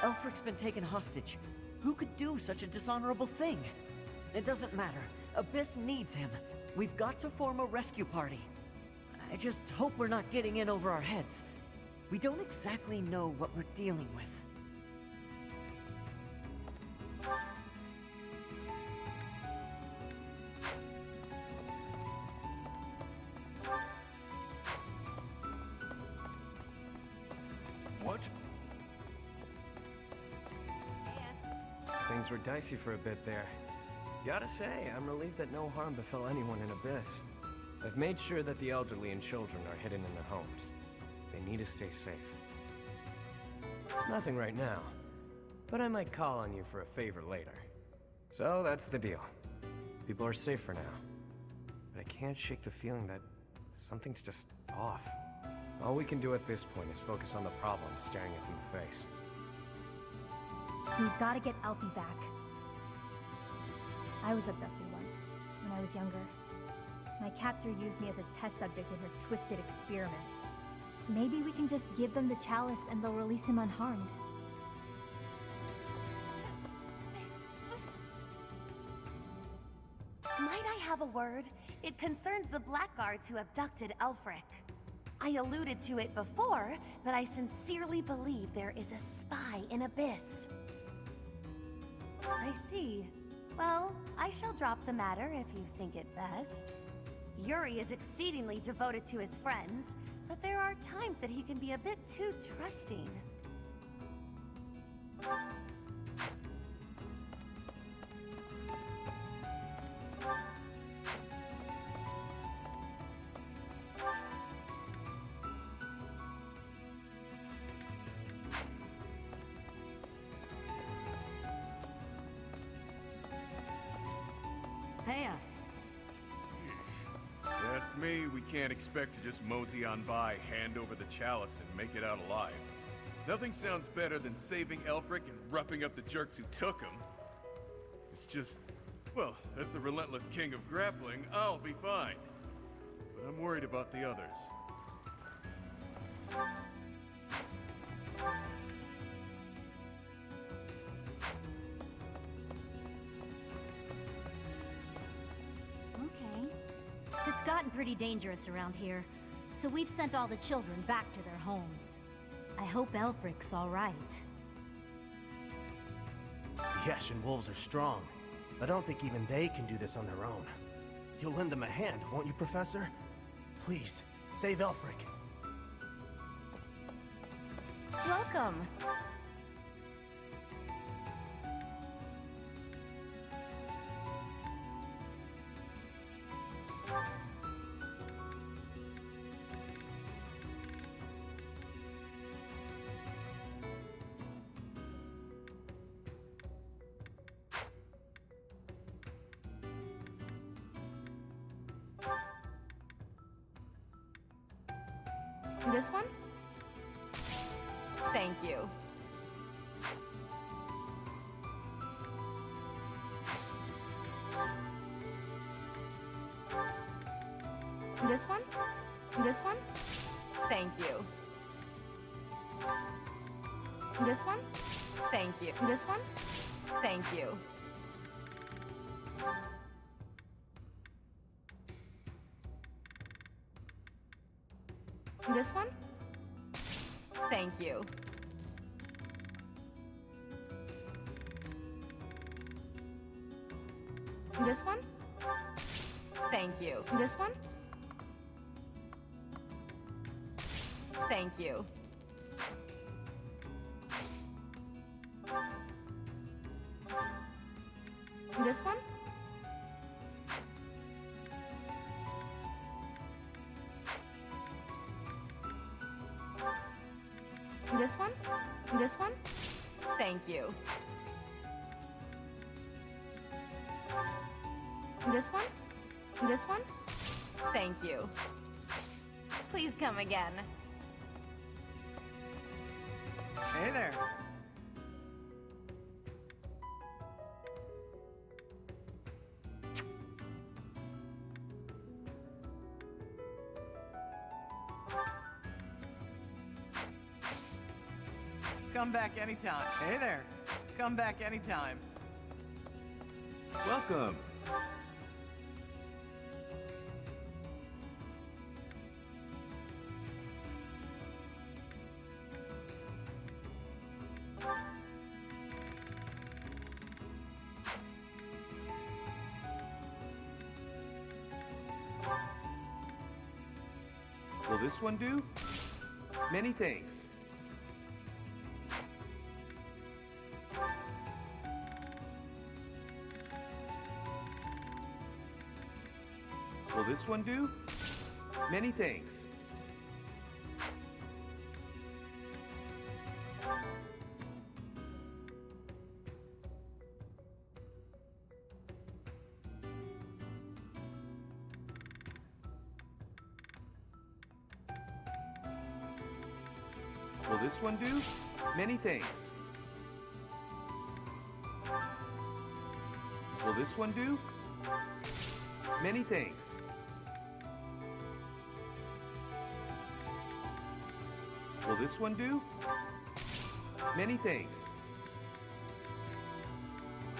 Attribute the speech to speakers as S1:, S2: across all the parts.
S1: Elfric's been taken hostage. Who could do such a dishonorable thing? It doesn't matter. Abyss needs him. We've got to form a rescue party. I just hope we're not getting in over our heads. We don't exactly know what we're dealing with.
S2: What?
S3: Things were dicey for a bit there. Gotta say, I'm relieved that no harm befell anyone in Abyss. I've made sure that the elderly and children are hidden in their homes. They need to stay safe. Nothing right now, but I might call on you for a favor later. So that's the deal. People are safe for now. But I can't shake the feeling that something's just off. All we can do at this point is focus on the problem staring us in the face.
S4: We've got to get Alfie back. I was abducted once, when I was younger. My captor used me as a test subject in her twisted experiments. Maybe we can just give them the chalice and they'll release him unharmed.
S5: Might I have a word? It concerns the blackguards who abducted Elfric. I alluded to it before, but I sincerely believe there is a spy in Abyss. I see. Well, I shall drop the matter if you think it best. Yuri is exceedingly devoted to his friends, but there are times that he can be a bit too trusting.
S1: Heya.
S2: Ask me, we can't expect to just mosey on by, hand over the chalice, and make it out alive. Nothing sounds better than saving Elfric and roughing up the jerks who took him. It's just, well, as the relentless king of grappling, I'll be fine. But I'm worried about the others.
S6: It's gotten pretty dangerous around here, so we've sent all the children back to their homes. I hope Elfric's all right.
S7: The Ashen Wolves are strong, but I don't think even they can do this on their own. You'll lend them a hand, won't you, Professor? Please, save Elfric.
S5: Welcome. This one? Thank you. This one? This one? Thank you. This one? Thank you. This one? Thank you. This one? Thank you. This one? Thank you. This one? Thank you. This one? This one? This one? Thank you. This one? This one? Thank you. Please come again.
S1: Hey there.
S8: Come back anytime. Hey there. Come back anytime.
S9: Welcome. Will this one do? Many thanks. Will this one do? Many thanks. Will this one do? Many thanks. Will this one do? Many thanks.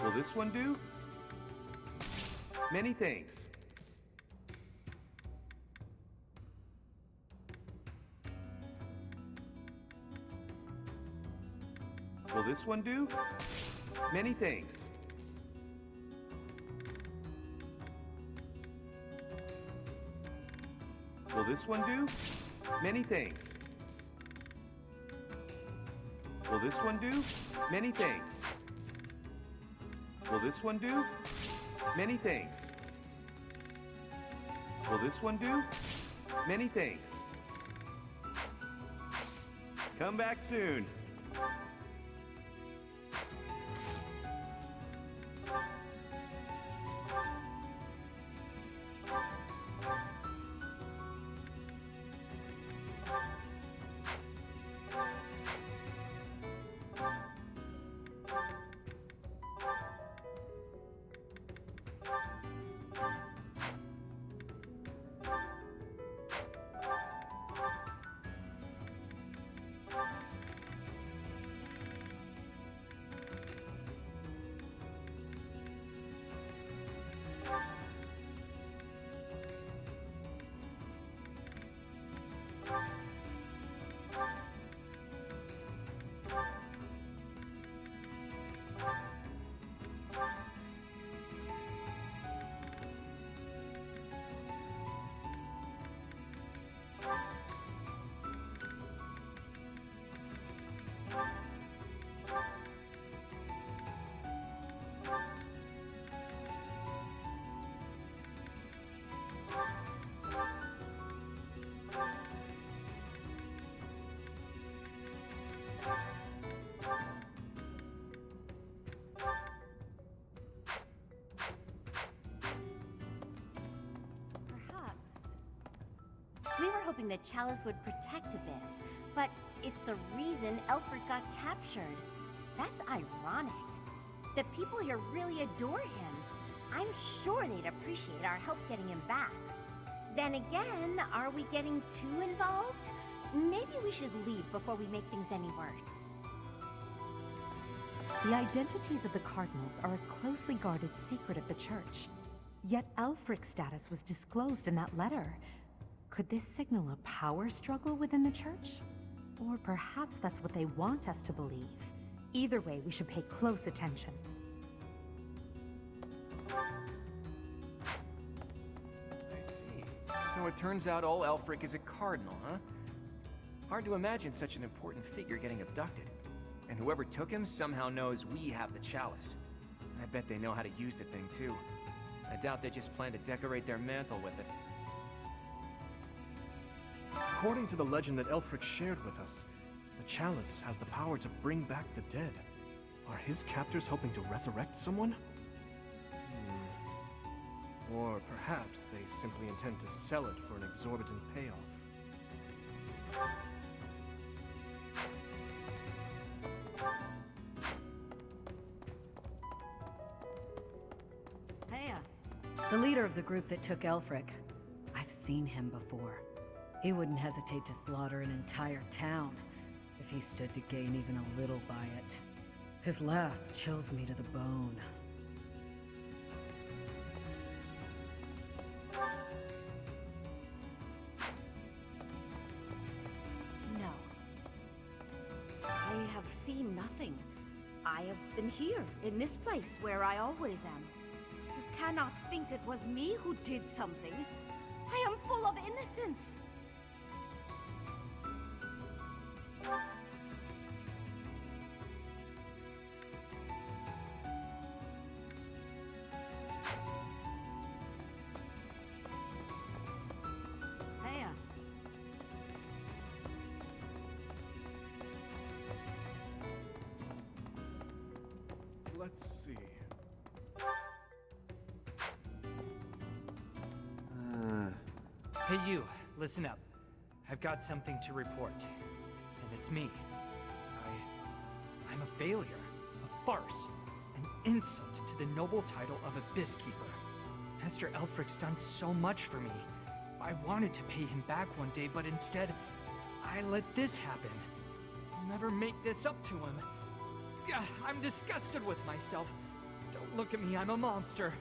S9: Will this one do? Many thanks. Will this one do? Many thanks. Will this one do? Many thanks. Will this one do? Many thanks. Will this one do? Many thanks. Will this one do? Many thanks. Will this one do? Many thanks. Come back soon.
S5: We were hoping the chalice would protect Abyss, but it's the reason Elfric got captured. That's ironic. The people here really adore him. I'm sure they'd appreciate our help getting him back. Then again, are we getting too involved? Maybe we should leave before we make things any worse.
S10: The identities of the cardinals are a closely guarded secret of the church. Yet Elfric's status was disclosed in that letter. Could this signal a power struggle within the church? Or perhaps that's what they want us to believe. Either way, we should pay close attention.
S3: I see. So it turns out old Elfric is a cardinal, huh? Hard to imagine such an important figure getting abducted. And whoever took him somehow knows we have the chalice. I bet they know how to use the thing, too. I doubt they just plan to decorate their mantle with it.
S7: According to the legend that Elfric shared with us, the chalice has the power to bring back the dead. Are his captors hoping to resurrect someone? Or perhaps they simply intend to sell it for an exorbitant payoff.
S11: The leader of the group that took Elfric. I've seen him before. He wouldn't hesitate to slaughter an entire town. if he stood to gain even a little by it. His laugh chills me to the bone.
S6: No. I have seen nothing. I have been here, in this place, where I always am. You cannot think it was me who did something. I am full of innocence.
S11: Hey,
S2: Let's see.
S12: Hey you, listen up. I've got something to report. And it's me. I'm a failure, a farce, an insult to the noble title of Abyss Keeper. Master Elfric's done so much for me. I wanted to pay him back one day, but instead, I let this happen. I'll never make this up to him. I'm disgusted with myself. Don't look at me, I'm a monster.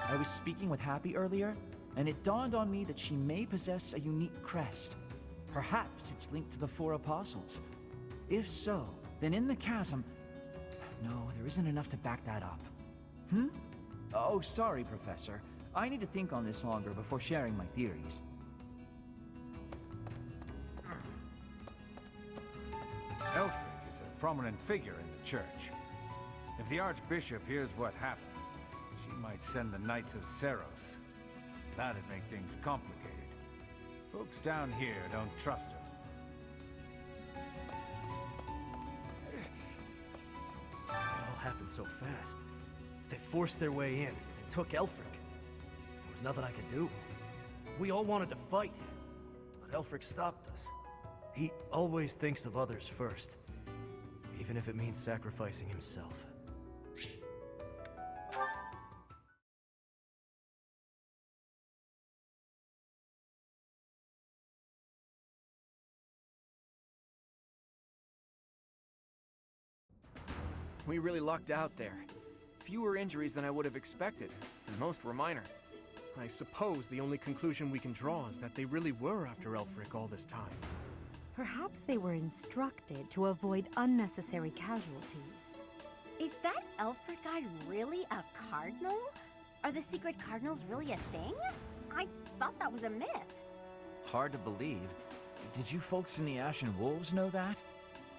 S13: I was speaking with Happy earlier, and it dawned on me that she may possess a unique crest. Perhaps it's linked to the Four Apostles. If so, then in the chasm... No, there isn't enough to back that up. Oh, sorry, Professor. I need to think on this longer before sharing my theories.
S14: Elfric is a prominent figure in the church. If the Archbishop hears what happened, she might send the Knights of Seros. That'd make things complicated. Folks down here don't trust her.
S7: It all happened so fast. They forced their way in and took Elfric. There was nothing I could do. We all wanted to fight, but Elfric stopped us. He always thinks of others first, even if it means sacrificing himself.
S3: We really lucked out there. Fewer injuries than I would have expected, and most were minor.
S7: I suppose the only conclusion we can draw is that they really were after Elfric all this time.
S10: Perhaps they were instructed to avoid unnecessary casualties.
S5: Is that Elfric guy really a cardinal? Are the secret cardinals really a thing? I thought that was a myth.
S13: Hard to believe. Did you folks in the Ashen Wolves know that?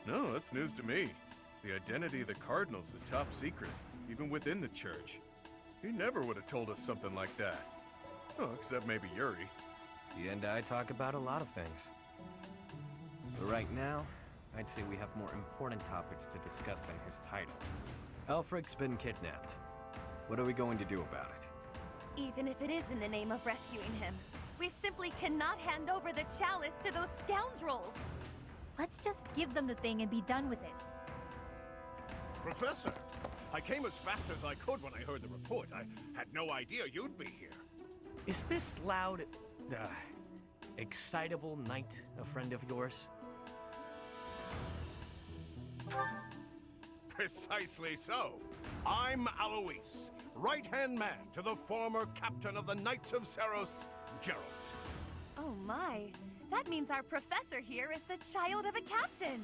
S2: No, that's news to me. The identity of the Cardinals is top secret, even within the church. He never would have told us something like that. Oh, except maybe Yuri.
S3: He and I talk about a lot of things. But right now, I'd say we have more important topics to discuss than his title. Elfric's been kidnapped. What are we going to do about it?
S5: Even if it is in the name of rescuing him, we simply cannot hand over the chalice to those scoundrels.
S4: Let's just give them the thing and be done with it.
S15: Professor, I came as fast as I could when I heard the report. I had no idea you'd be here.
S7: Is this loud, excitable knight a friend of yours?
S15: Precisely so. I'm Alois, right-hand man to the former captain of the Knights of Seros, Geralt.
S5: Oh my, that means our professor here is the child of a captain.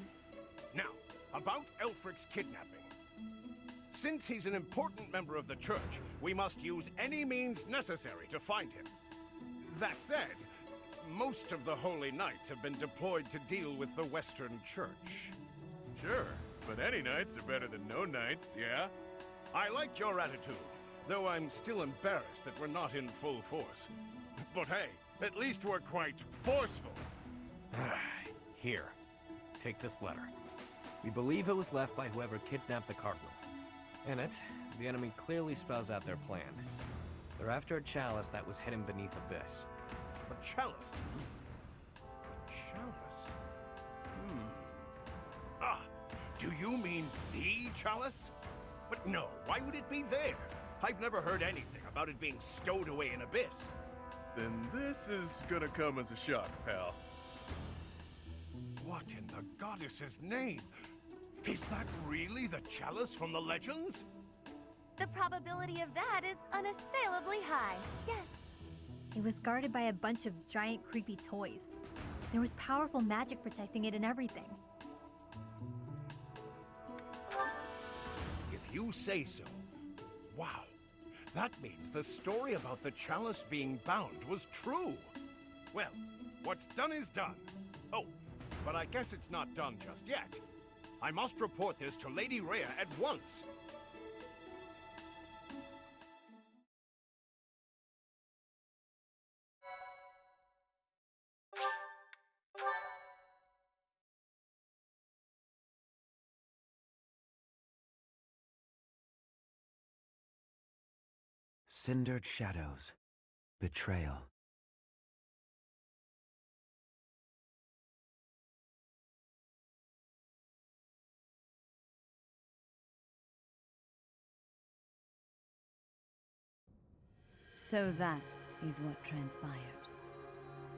S15: Now, about Elfric's kidnapping. Since he's an important member of the church, we must use any means necessary to find him. That said, most of the Holy Knights have been deployed to deal with the Western Church.
S2: Sure, but any knights are better than no knights, yeah?
S15: I like your attitude, though I'm still embarrassed that we're not in full force. But hey, at least we're quite forceful.
S3: Here, take this letter. We believe it was left by whoever kidnapped the Cardinal. In it, the enemy clearly spells out their plan. They're after a chalice that was hidden beneath Abyss.
S15: A chalice? A chalice? Ah, do you mean the chalice? But no, why would it be there? I've never heard anything about it being stowed away in Abyss.
S2: Then this is gonna come as a shock, pal.
S15: What in the goddess's name? Is that really the chalice from the legends?
S5: The probability of that is unassailably high, yes.
S4: It was guarded by a bunch of giant creepy toys. There was powerful magic protecting it and everything.
S15: If you say so. Wow. That means the story about the chalice being bound was true. Well, what's done is done. Oh, but I guess it's not done just yet. I must report this to Lady Rhea at once.
S16: Cindered shadows. Betrayal.
S17: So that is what transpired.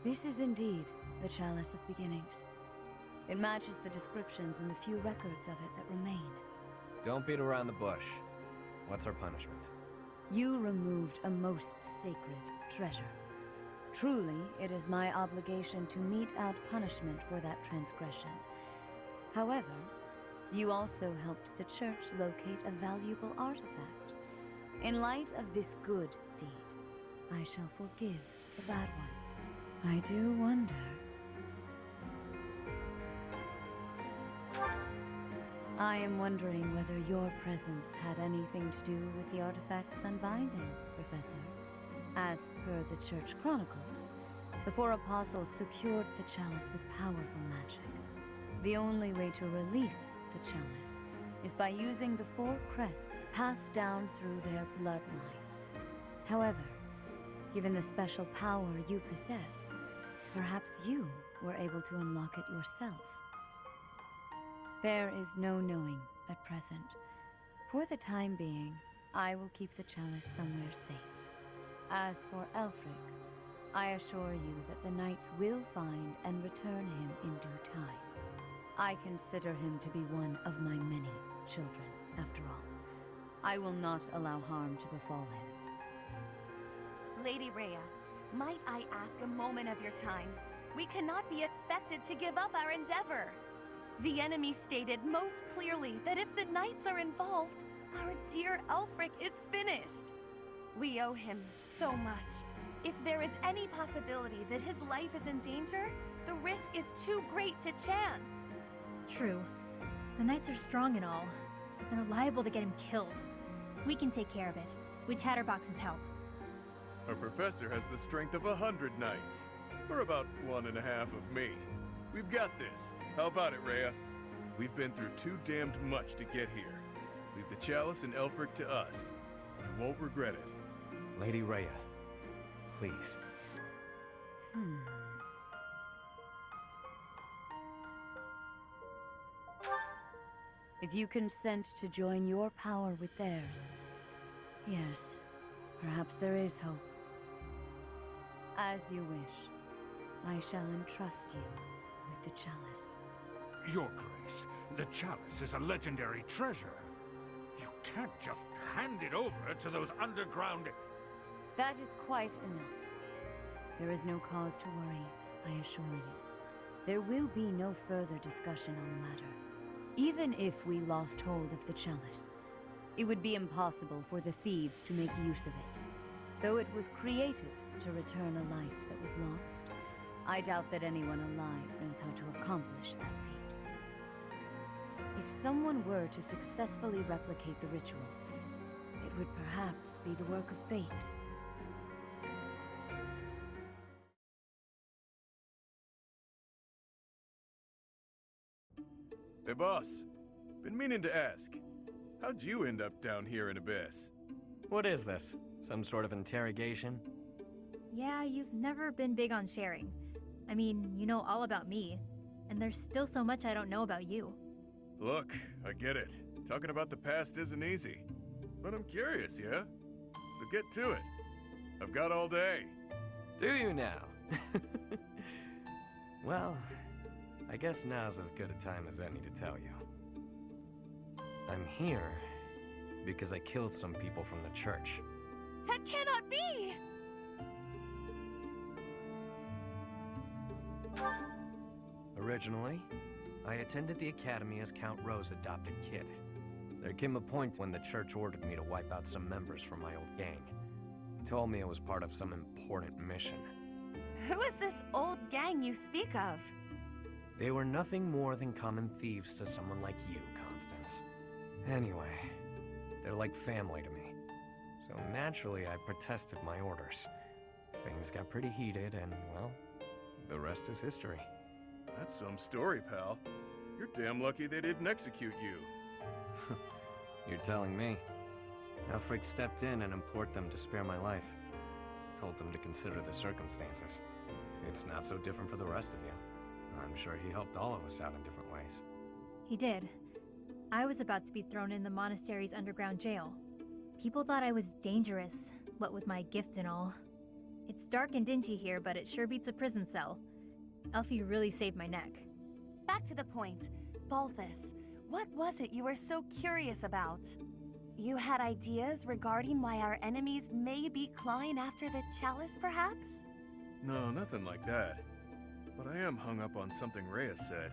S17: This is indeed the Chalice of Beginnings. It matches the descriptions in the few records of it that remain.
S3: Don't beat around the bush. What's our punishment?
S17: You removed a most sacred treasure. Truly, it is my obligation to mete out punishment for that transgression. However, you also helped the church locate a valuable artifact. In light of this good deed, I shall forgive the bad one. I do wonder... I am wondering whether your presence had anything to do with the artifact's unbinding, Professor. As per the Church Chronicles, the four apostles secured the chalice with powerful magic. The only way to release the chalice is by using the four crests passed down through their bloodlines. However, given the special power you possess, perhaps you were able to unlock it yourself. There is no knowing at present. For the time being, I will keep the chalice somewhere safe. As for Aelfric, I assure you that the knights will find and return him in due time. I consider him to be one of my many children, after all. I will not allow harm to befall him.
S5: Lady Rhea, might I ask a moment of your time? We cannot be expected to give up our endeavor. The enemy stated most clearly that if the knights are involved, our dear Aelfric is finished. We owe him so much. If there is any possibility that his life is in danger, the risk is too great to chance.
S4: True. The knights are strong and all, but they're liable to get him killed. We can take care of it, with Chatterbox's help.
S2: Our professor has the strength of 100 knights, or about 1.5 of me. We've got this. How about it, Rhea? We've been through too damned much to get here. Leave the chalice and Aelfric to us. You won't regret it.
S3: Lady Rhea, please.
S17: If you consent to join your power with theirs, yes, perhaps there is hope. As you wish, I shall entrust you with the chalice.
S14: Your Grace, the chalice is a legendary treasure. You can't just hand it over to those underground...
S17: That is quite enough. There is no cause to worry, I assure you. There will be no further discussion on the matter. Even if we lost hold of the chalice, it would be impossible for the thieves to make use of it. Though it was created to return a life that was lost, I doubt that anyone alive knows how to accomplish that feat. If someone were to successfully replicate the ritual, it would perhaps be the work of fate.
S2: Hey, boss. Been meaning to ask. How'd you end up down here in Abyss?
S3: What is this? Some sort of interrogation?
S4: Yeah, you've never been big on sharing. I mean, you know all about me, and there's still so much I don't know about you.
S2: Look, I get it. Talking about the past isn't easy. But I'm curious, yeah? so get to it. I've got all day.
S3: Do you now? Well, I guess now's as good a time as any to tell you. I'm here because I killed some people from the church.
S5: That cannot be!
S3: Originally, I attended the academy as Count Rowe's adopted kid. There came a point when the church ordered me to wipe out some members from my old gang. Told me it was part of some important mission.
S5: Who is this old gang you speak of?
S3: They were nothing more than common thieves to someone like you, Constance. Anyway, they're like family to me. So naturally, I protested my orders. Things got pretty heated and, well, the rest is history.
S2: That's some story, pal. You're damn lucky they didn't execute you.
S3: You're telling me. Elfric stepped in and implored them to spare my life. Told them to consider the circumstances. It's not so different for the rest of you. I'm sure he helped all of us out in different ways.
S4: He did. I was about to be thrown in the monastery's underground jail. People thought I was dangerous, what with my gift and all. It's dark and dingy here, but it sure beats a prison cell. Elfie really saved my neck.
S5: Back to the point. Balthus, what was it you were so curious about? You had ideas regarding why our enemies may be clawing after the chalice, perhaps?
S2: No, nothing like that. But I am hung up on something Rhea said.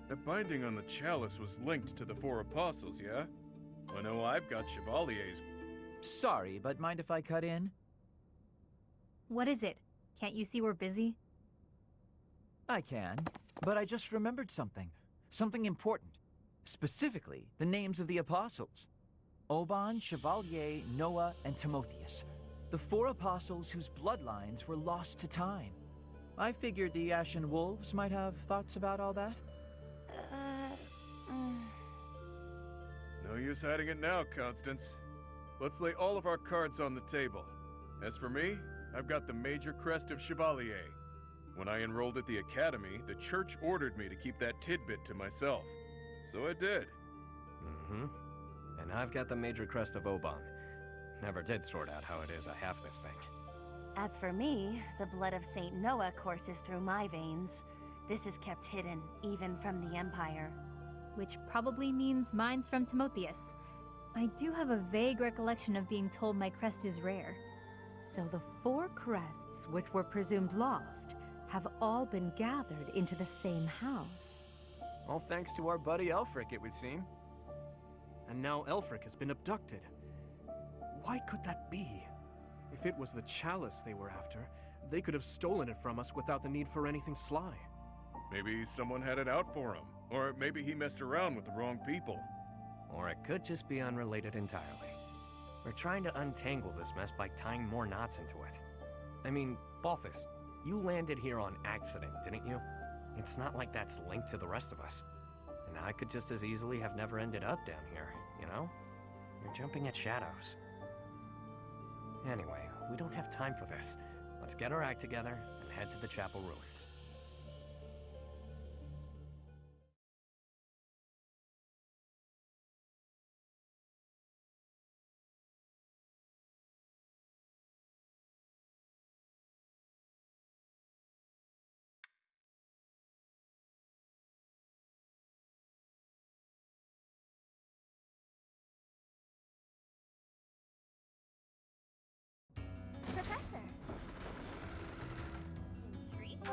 S2: That binding on the chalice was linked to the 4 apostles, yeah? I know I've got Chevalier's.
S13: Sorry, but mind if I cut in?
S4: What is it? Can't you see we're busy?
S13: I can, but I just remembered something. Something important. Specifically, the names of the apostles. Oban, Chevalier, Noah, and Timotheus. The 4 apostles whose bloodlines were lost to time. I figured the Ashen Wolves might have thoughts about all that.
S2: No use hiding it now, Constance. Let's lay all of our cards on the table. As for me, I've got the major crest of Chevalier. When I enrolled at the academy, the church ordered me to keep that tidbit to myself. So I did.
S3: Mm-hmm. And I've got the major crest of Oban. Never did sort out how it is I have this thing.
S5: As for me, the blood of Saint Noah courses through my veins. This is kept hidden, even from the Empire.
S4: Which probably means mine's from Timotheus. I do have a vague recollection of being told my crest is rare.
S10: So the 4 crests, which were presumed lost, have all been gathered into the same house.
S7: All thanks to our buddy Elfric, it would seem. And now Elfric has been abducted. Why could that be? If it was the chalice they were after, they could have stolen it from us without the need for anything sly.
S2: Maybe someone had it out for him. Or maybe he messed around with the wrong people.
S3: Or it could just be unrelated entirely. We're trying to untangle this mess by tying more knots into it. I mean, Balthus, you landed here on accident, didn't you? It's not like that's linked to the rest of us. And I could just as easily have never ended up down here, you know? You're jumping at shadows. Anyway, we don't have time for this. Let's get our act together and head to the chapel ruins.
S5: Professor. Intrigued?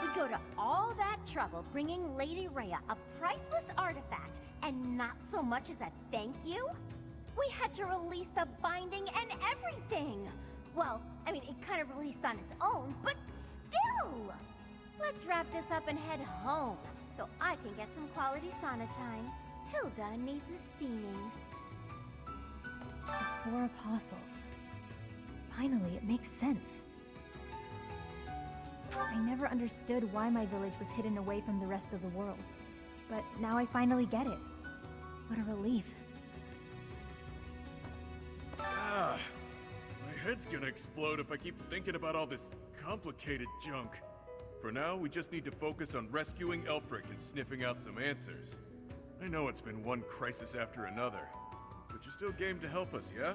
S5: We go to all that trouble bringing Lady Rhea a priceless artifact, and not so much as a thank you? We had to release the binding and everything! Well, I mean, it kind of released on its own, but still! Let's wrap this up and head home, so I can get some quality sauna time. Hilda needs a steaming.
S4: The 4 apostles. Finally, it makes sense. I never understood why my village was hidden away from the rest of the world. But now I finally get it. What a relief.
S2: Ah, my head's gonna explode if I keep thinking about all this complicated junk. For now, we just need to focus on rescuing Elfric and sniffing out some answers. I know it's been one crisis after another, but you're still game to help us, yeah?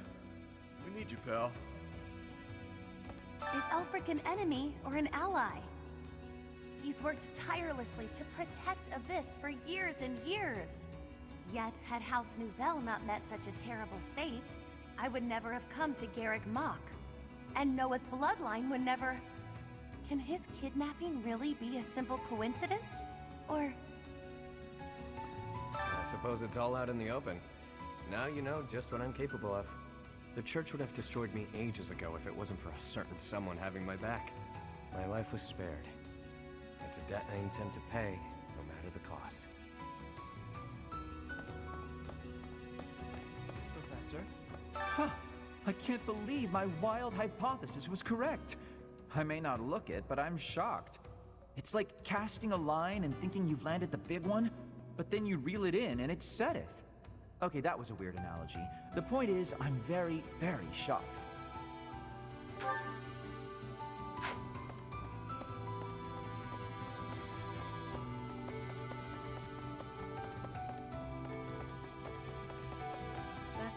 S2: We need you, pal.
S5: Is Elfric an enemy or an ally? He's worked tirelessly to protect Abyss for years and years. Yet, had House Nouvelle not met such a terrible fate, I would never have come to Garrick Mach. And Noah's bloodline would never... Can his kidnapping really be a simple coincidence? Or...
S3: I suppose it's all out in the open. Now you know just what I'm capable of. The church would have destroyed me ages ago if it wasn't for a certain someone having my back. My life was spared. It's a debt I intend to pay, no matter the cost.
S13: Professor? Huh! I can't believe my wild hypothesis was correct. I may not look it, but I'm shocked. It's like casting a line and thinking you've landed the big one, but then you reel it in and it setteth. Okay, that was a weird analogy. The point is, I'm very, very shocked.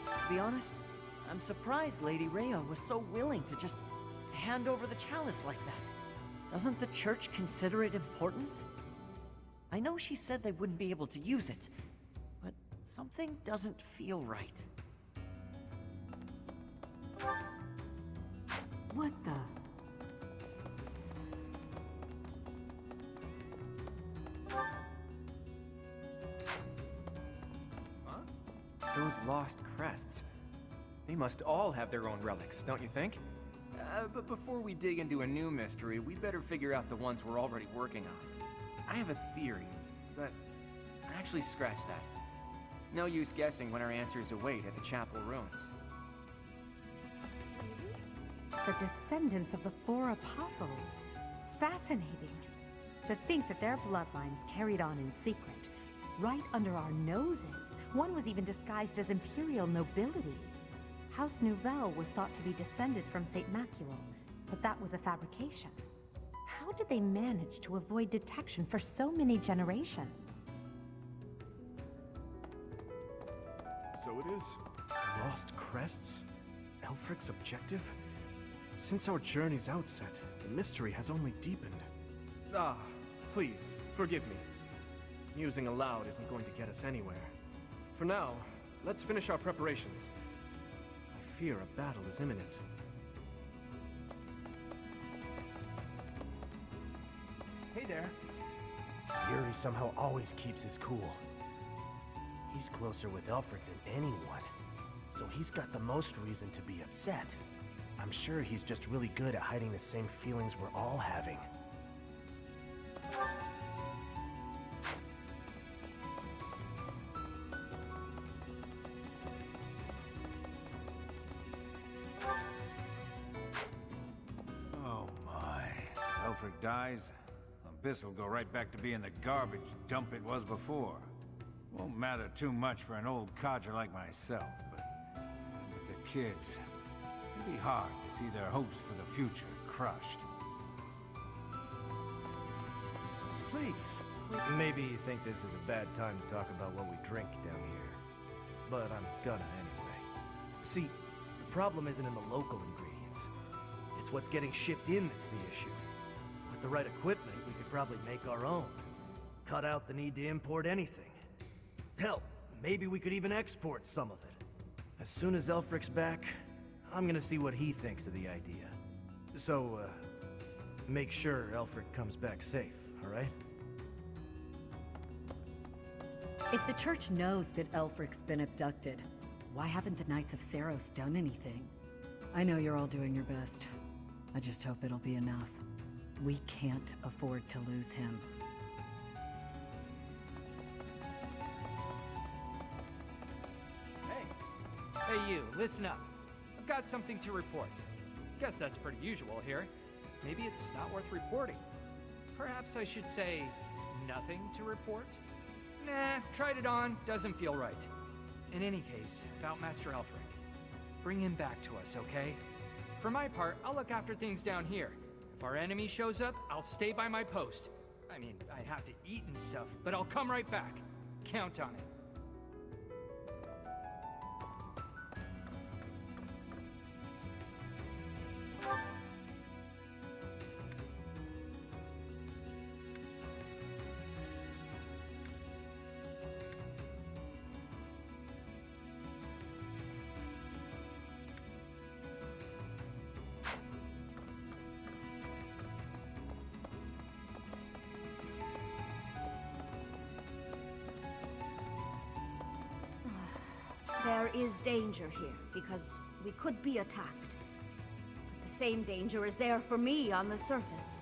S1: To be honest, I'm surprised Lady Rhea was so willing to just hand over the chalice like that. Doesn't the church consider it important? I know she said they wouldn't be able to use it, but something doesn't feel right.
S10: What the?
S18: Those lost crests. They must all have their own relics, don't you think? But before we dig into a new mystery, we'd better figure out the ones we're already working on. I have a theory, but actually scratch that. No use guessing when our answers await at the chapel ruins.
S10: The descendants of the 4 apostles. Fascinating. To think that their bloodlines carried on in secret, right under our noses. One was even disguised as imperial nobility. House Nouvelle was thought to be descended from St. Macule, but that was a fabrication. How did they manage to avoid detection for so many generations?
S7: So it is. Lost crests? Elfric's objective? Since our journey's outset, the mystery has only deepened. Ah, please, forgive me. Musing aloud isn't going to get us anywhere. For now, let's finish our preparations. I fear a battle is imminent.
S19: Hey there. Yuri somehow always keeps his cool. He's closer with Elfric than anyone, so he's got the most reason to be upset. I'm sure he's just really good at hiding the same feelings we're all having.
S14: Oh my. Elfric dies, Abyss will go right back to being the garbage dump it was before. Won't matter too much for an old codger like myself, but the kids, it'd be hard to see their hopes for the future crushed.
S3: Please. Maybe you think this is a bad time to talk about what we drink down here, but I'm gonna anyway. See, the problem isn't in the local ingredients. It's what's getting shipped in that's the issue. With the right equipment, we could probably make our own. Cut out the need to import anything. Hell, maybe we could even export some of it. As soon as Elfric's back, I'm gonna see what he thinks of the idea. So, make sure Elfric comes back safe, alright?
S11: If the church knows that Elfric's been abducted, why haven't the Knights of Seros done anything? I know you're all doing your best. I just hope it'll be enough. We can't afford to lose him.
S12: Hey you, listen up. I've got something to report. Guess that's pretty usual here. Maybe it's not worth reporting. Perhaps I should say, nothing to report? Nah, tried it on, doesn't feel right. In any case, about Master Elfric. Bring him back to us, okay? For my part, I'll look after things down here. If our enemy shows up, I'll stay by my post. I mean, I have to eat and stuff, but I'll come right back. Count on it.
S6: There is danger here, because we could be attacked. But the same danger is there for me on the surface.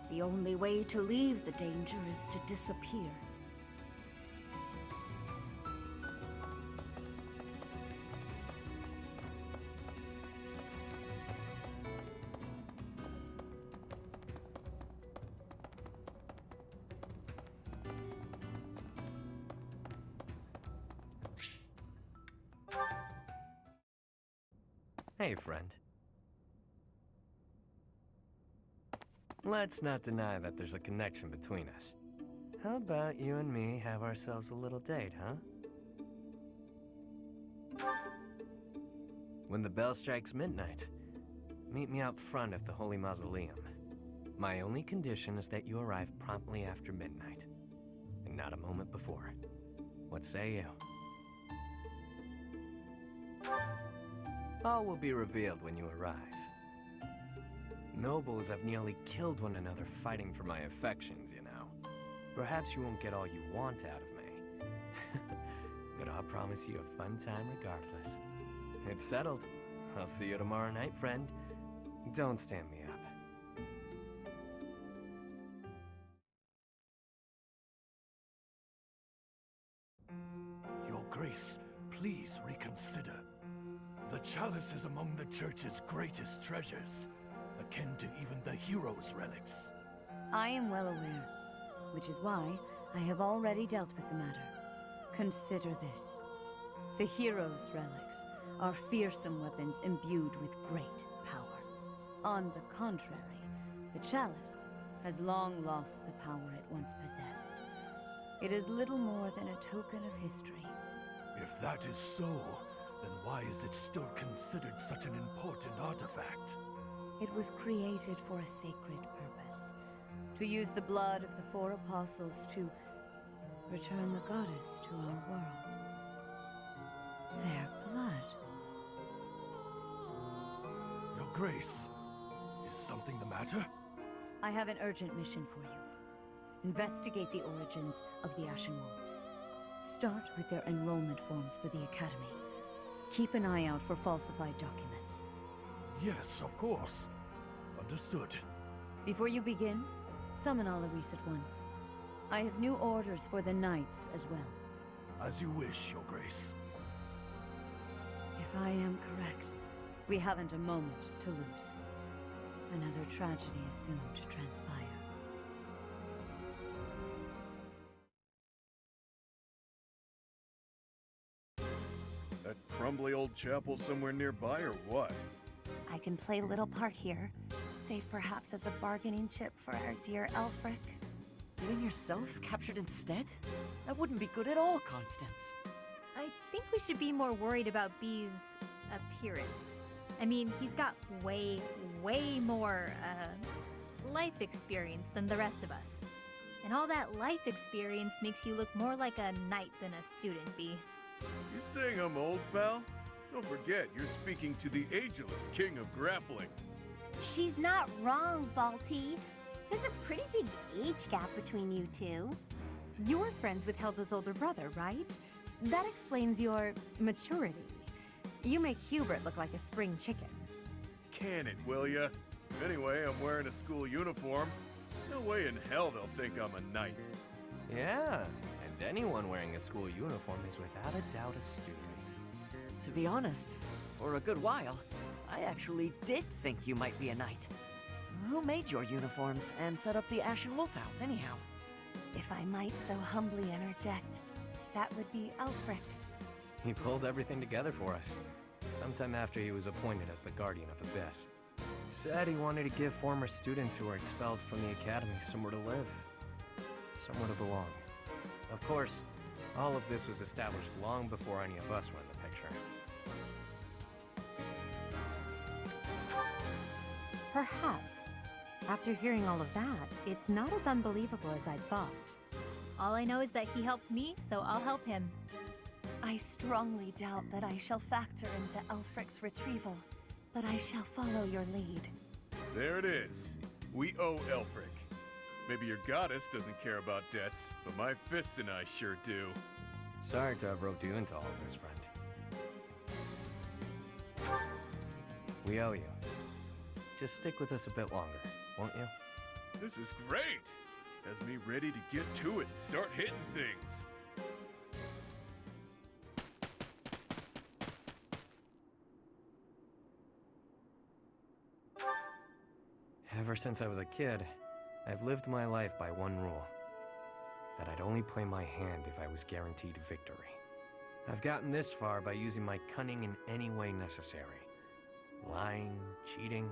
S6: The only way to leave the danger is to disappear.
S3: Hey, friend. Let's not deny that there's a connection between us. How about you and me have ourselves a little date, huh? When the bell strikes midnight, meet me out front of the Holy Mausoleum. My only condition is that you arrive promptly after midnight, and not a moment before. What say you? All will be revealed when you arrive. Nobles have nearly killed one another fighting for my affections, you know. Perhaps you won't get all you want out of me. But I'll promise you a fun time regardless. It's settled. I'll see you tomorrow night, friend. Don't stand me up.
S20: Your Grace, please reconsider. The chalice is among the Church's greatest treasures, akin to even the hero's relics.
S17: I am well aware, which is why I have already dealt with the matter. Consider this. The hero's relics are fearsome weapons imbued with great power. On the contrary, the chalice has long lost the power it once possessed. It is little more than a token of history.
S20: If that is so, then why is it still considered such an important artifact?
S17: It was created for a sacred purpose. To use the blood of the 4 apostles to return the goddess to our world. Their blood.
S20: Your Grace, is something the matter?
S17: I have an urgent mission for you. Investigate the origins of the Ashen Wolves. Start with their enrollment forms for the Academy. Keep an eye out for falsified documents.
S20: Yes, of course. Understood.
S17: Before you begin, summon all Aris at once. I have new orders for the Knights as well.
S20: As you wish, Your Grace.
S17: If I am correct, we haven't a moment to lose. Another tragedy is soon to transpire.
S2: That crumbly old chapel somewhere nearby, or what?
S5: I can play a little part here, save perhaps as a bargaining chip for our dear Elfric.
S1: Getting yourself captured instead? That wouldn't be good at all, Constance.
S4: I think we should be more worried about B's appearance. I mean, he's got way more, life experience than the rest of us. And all that life experience makes you look more like a knight than a student, B.
S2: You saying I'm old, pal? Don't forget, you're speaking to the ageless king of grappling.
S21: She's not wrong, Balti. There's a pretty big age gap between you two.
S10: You're friends with Hilda's older brother, right? That explains your maturity. You make Hubert look like a spring chicken.
S2: Can it, will ya? Anyway, I'm wearing a school uniform. No way in hell they'll think I'm a knight.
S3: Yeah, and anyone wearing a school uniform is without a doubt a student.
S1: To be honest, for a good while, I actually did think you might be a knight. Who made your uniforms and set up the Ashen Wolf House, anyhow?
S5: If I might so humbly interject, that would be Elfric.
S3: He pulled everything together for us, sometime after he was appointed as the Guardian of Abyss. Said he wanted to give former students who were expelled from the Academy somewhere to live, somewhere to belong. Of course, all of this was established long before any of us were in the picture.
S10: Perhaps. After hearing all of that, it's not as unbelievable as I'd thought.
S4: All I know is that he helped me, so I'll help him.
S5: I strongly doubt that I shall factor into Elfric's retrieval, but I shall follow your lead.
S2: There it is. We owe Elfric. Maybe your goddess doesn't care about debts, but my fists and I sure do.
S3: Sorry to have roped you into all of this, friend. We owe you. Just stick with us a bit longer, won't you?
S2: This is great! Has me ready to get to it and start hitting things.
S3: Ever since I was a kid, I've lived my life by one rule. That I'd only play my hand if I was guaranteed victory. I've gotten this far by using my cunning in any way necessary. Lying, cheating,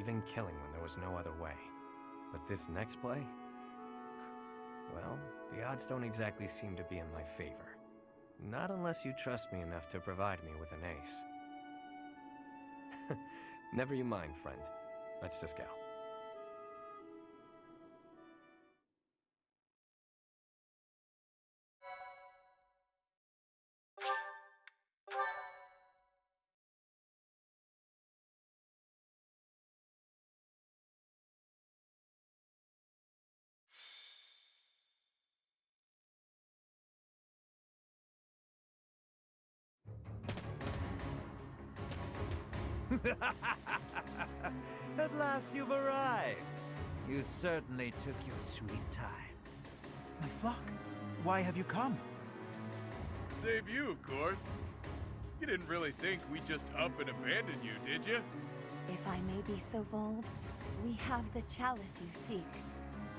S3: even killing when there was no other way. But this next play? Well, the odds don't exactly seem to be in my favor. Not unless you trust me enough to provide me with an ace. Never you mind, friend. Let's just go.
S13: At last you've arrived. You certainly took your sweet time.
S8: My flock, why have you come?
S2: Save you, of course. You didn't really think we'd just up and abandon you, did you?
S5: If I may be so bold, we have the chalice you seek.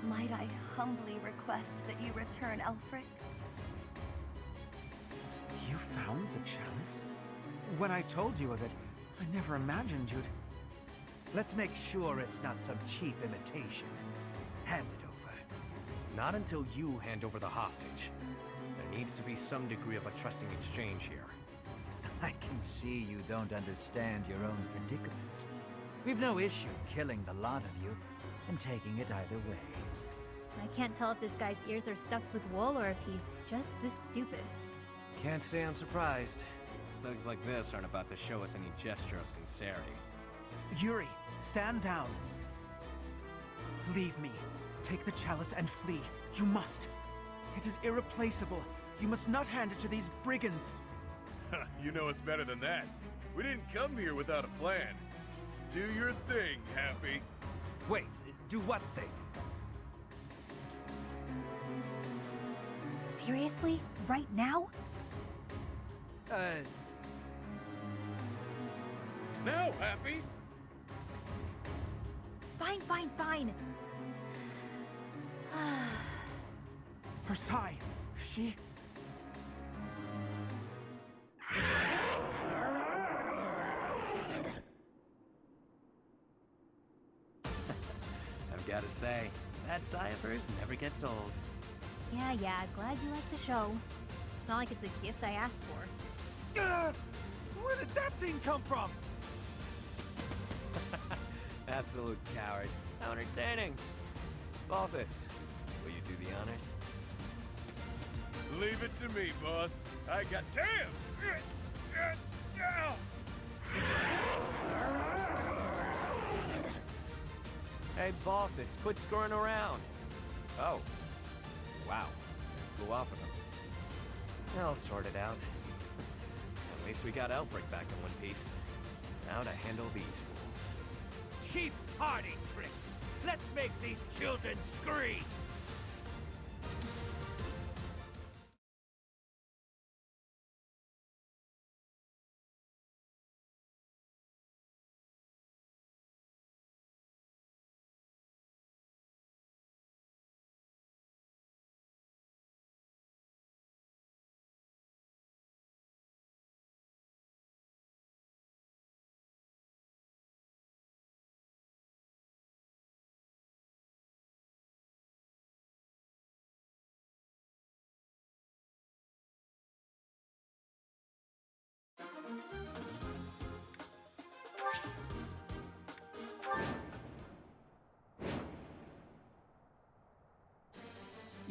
S5: Might I humbly request that you return Elfric?
S8: You found the chalice? When I told you of it, I never imagined you'd...
S13: Let's make sure it's not some cheap imitation. Hand it over.
S3: Not until you hand over the hostage. There needs to be some degree of a trusting exchange here.
S13: I can see you don't understand your own predicament. We've no issue killing the lot of you and taking it either way.
S4: I can't tell if this guy's ears are stuffed with wool or if he's just this stupid.
S3: Can't say I'm surprised. Thugs like this aren't about to show us any gesture of sincerity.
S8: Yuri, stand down. Leave me. Take the chalice and flee. You must. It is irreplaceable. You must not hand it to these brigands.
S2: You know us better than that. We didn't come here without a plan. Do your thing, Happy.
S13: Wait, do what thing?
S4: Seriously? Right now?
S2: Now, Happy!
S4: Fine, fine, fine.
S8: Her sigh. She...
S3: I've got to say, that sigh of hers never gets old.
S4: Yeah, glad you like the show. It's not like it's a gift I asked for.
S13: Where did that thing come from?
S3: Absolute cowards. How entertaining. Balthus, will you do the honors?
S2: Leave it to me, boss. I got... Damn!
S3: Hey, Balthus, quit screwing around. Oh. Wow. Flew off of him. I'll sort it out. At least we got Elfric back in one piece. Now to handle these fools.
S13: Cheap party tricks! Let's make these children scream!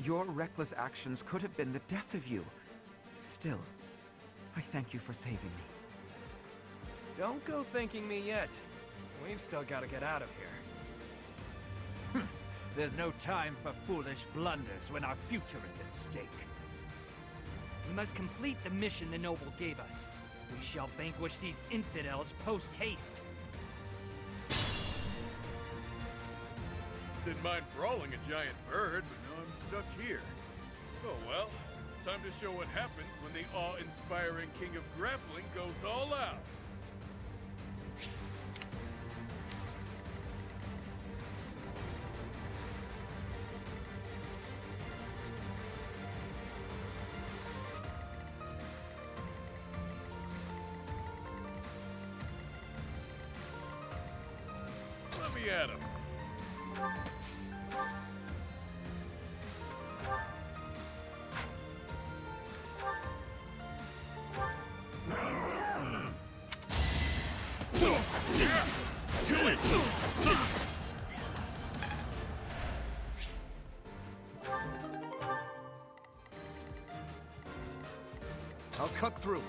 S8: Your reckless actions could have been the death of you. Still, I thank you for saving me.
S3: Don't go thanking me yet. We've still got to get out of here.
S13: There's no time for foolish blunders when our future is at stake.
S12: We must complete the mission the noble gave us. We shall vanquish these infidels post-haste.
S2: Didn't mind brawling a giant bird, but now I'm stuck here. Oh well, time to show what happens when the awe-inspiring king of grappling goes all out. Let me at him. Do it!
S3: I'll cut through.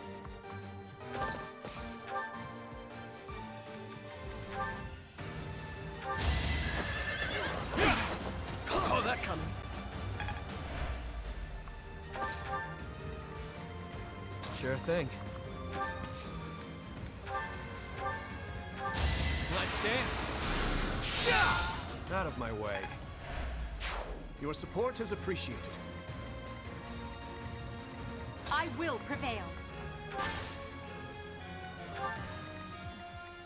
S3: Saw that coming. Sure thing. Let's dance! Out of my way. Your support is appreciated.
S6: I will prevail.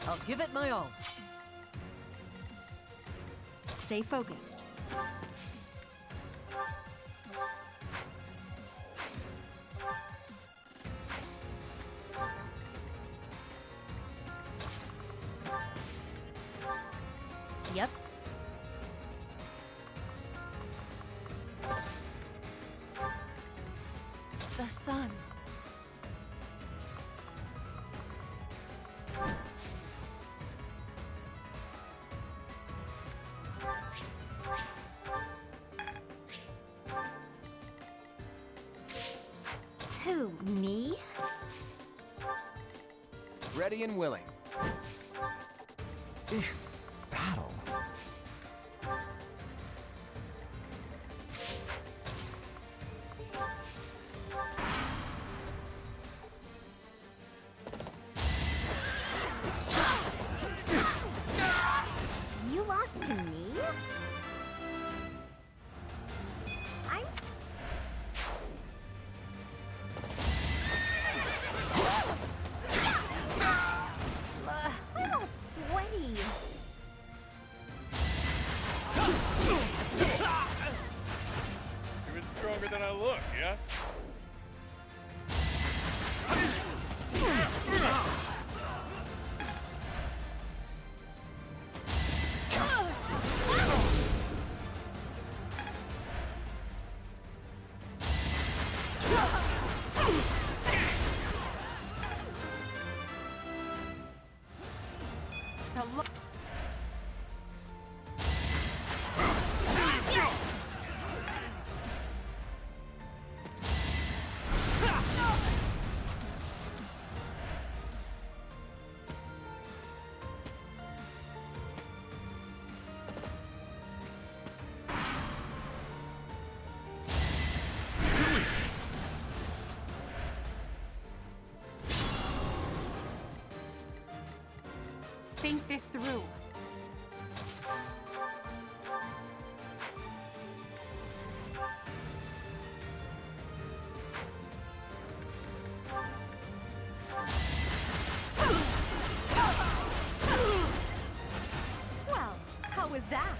S1: I'll give it my all.
S10: Stay focused.
S4: Yep.
S5: The sun.
S21: Who, me?
S3: Ready and willing.
S13: Battle?
S21: You lost to me? I'm... I'm all sweaty.
S2: Even stronger than I look, yeah?
S6: It's a look. Think this through.
S10: Well, how was that?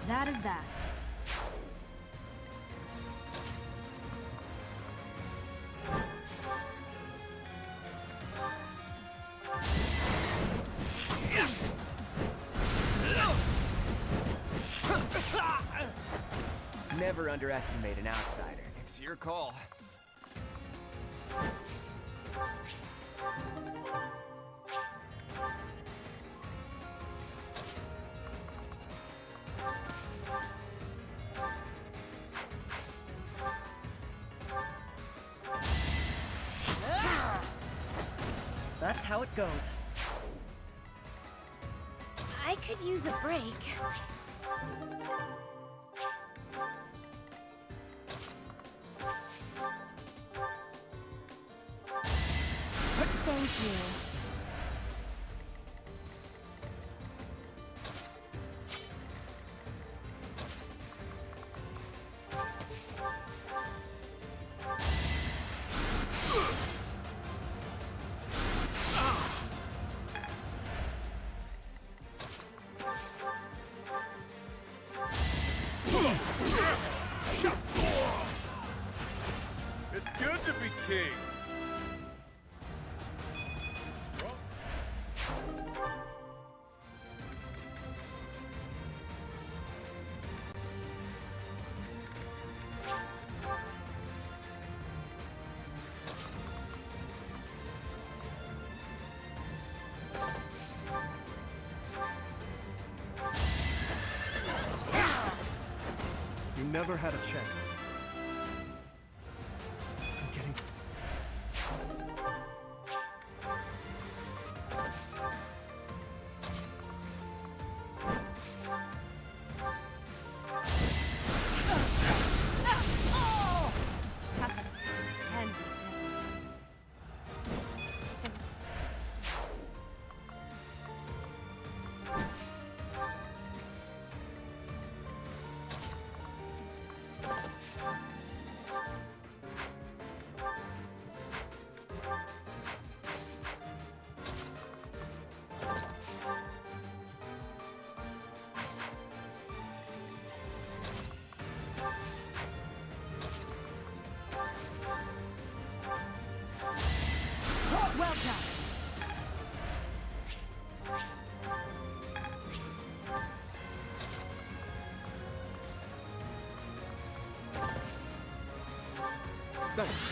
S10: That is that.
S3: Never underestimate an outsider. It's your call.
S1: That's how it goes.
S21: I could use a break.
S17: Thank you.
S2: It's good to be king.
S7: You never had a chance. I'm getting...
S5: Happenstance can be deadly. So
S17: Well done.
S7: Thanks.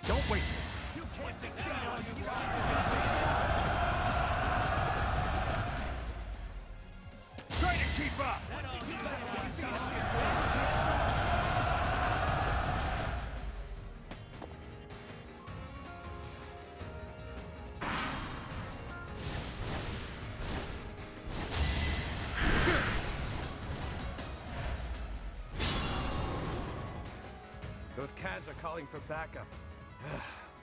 S20: Don't waste it. You can't take that on you. Try to keep up.
S3: Those cads are calling for backup.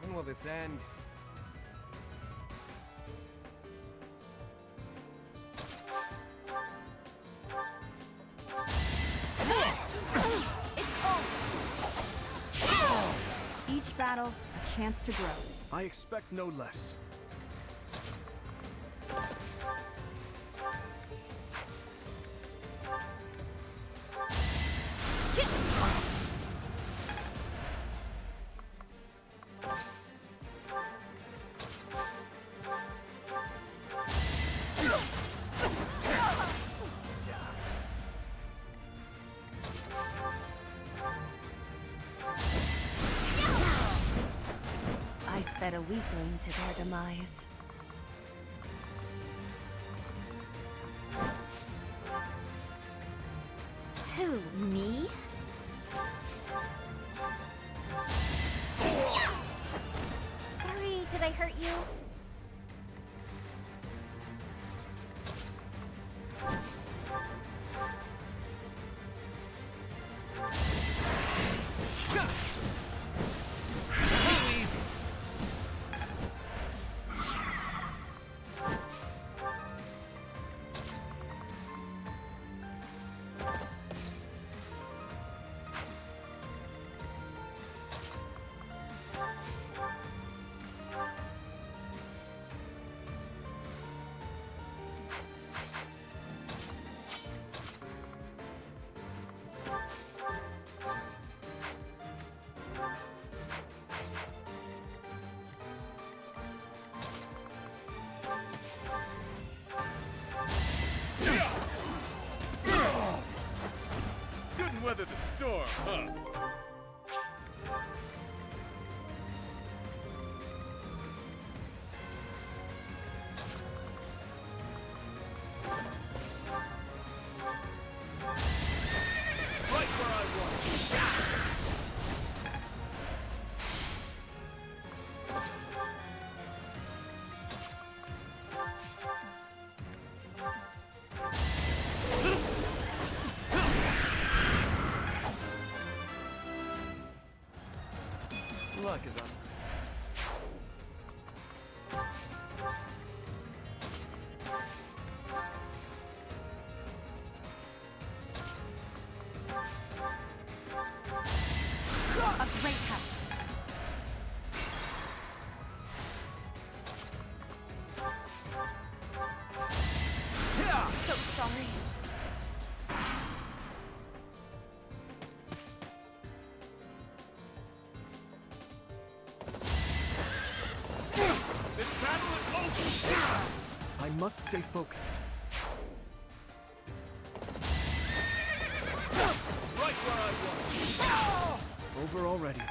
S3: When will this end?
S17: It's over. Each battle, a chance to grow.
S7: I expect no less.
S5: I sped a weakling to their demise.
S21: Who, me? Sorry, did I hurt you?
S3: Too easy.
S2: Couldn't weather the storm, huh?
S20: Right where I was.
S3: luck is up.
S6: A great help. So sorry.
S2: This battle is over!
S3: I must stay focused.
S2: Right where I was!
S3: Over already.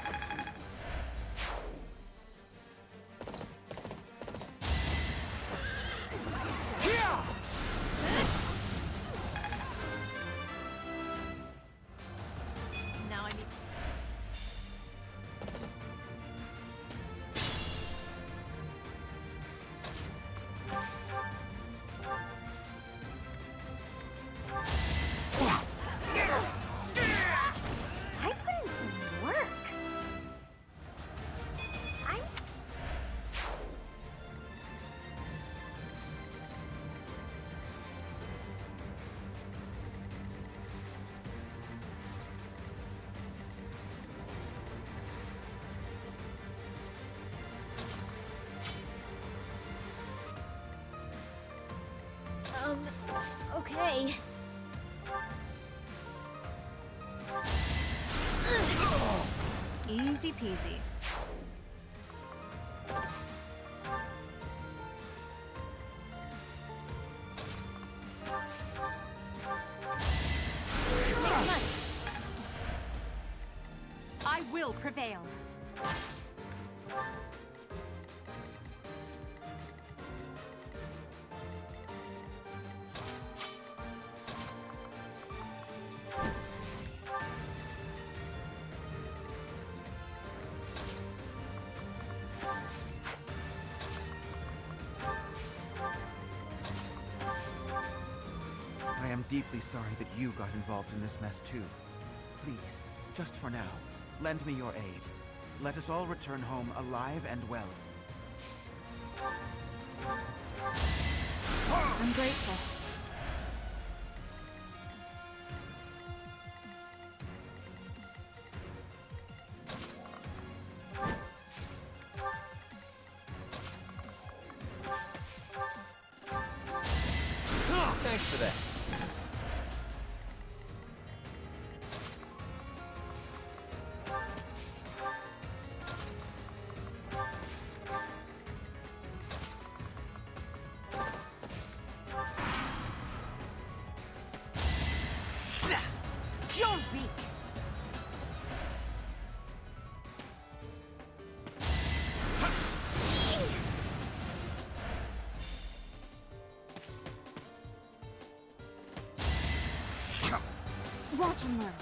S4: Now I need...
S21: I put in some work. I'm... okay.
S4: Easy peasy.
S6: I will prevail.
S8: I am deeply sorry that you got involved in this mess too. Please, just for now, lend me your aid. Let us all return home alive and well.
S4: I'm grateful.
S18: Thanks for that.
S6: You're weak. Watch and learn.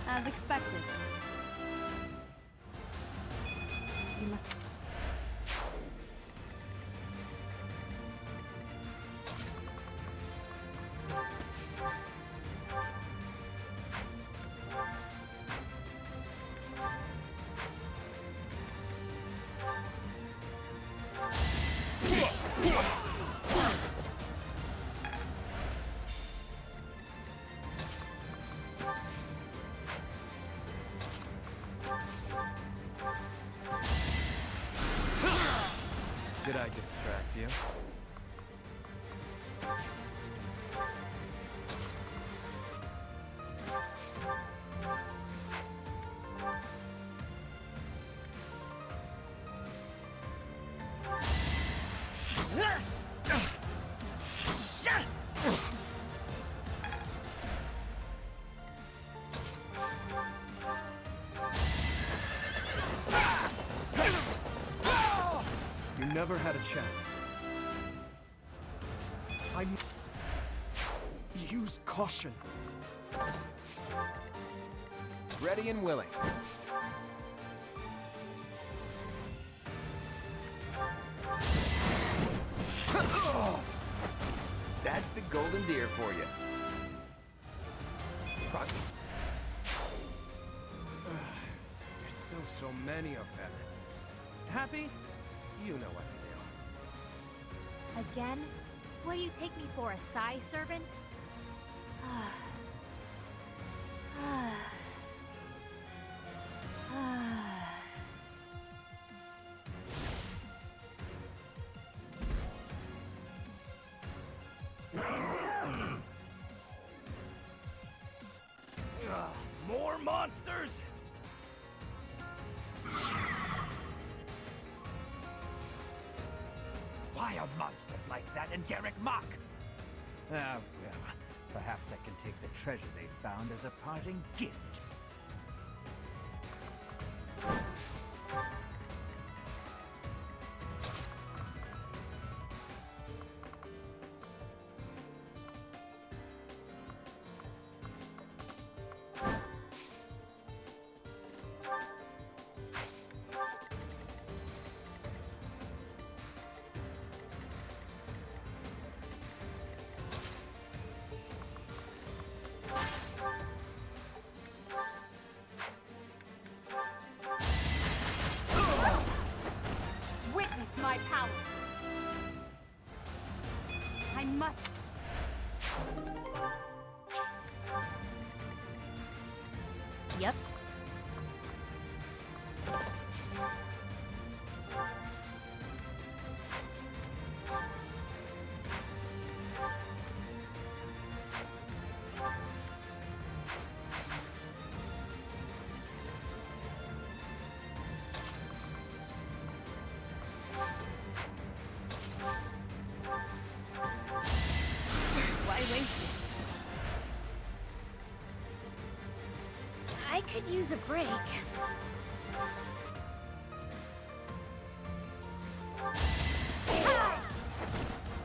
S4: As expected. You must...
S3: Did I distract you? You never had a chance. Use caution.
S18: Ready and willing.
S3: That's the golden deer for you.
S7: There's still so many of them. Happy? You know what to do.
S4: Again? What do you take me for, a size servant?
S7: More monsters?
S14: Why are monsters like that in Garrick Mach? Ah, well, perhaps I can take the treasure they found as a parting gift.
S6: Witness my power. I must.
S4: Yep.
S6: Why waste it?
S21: I could use a break.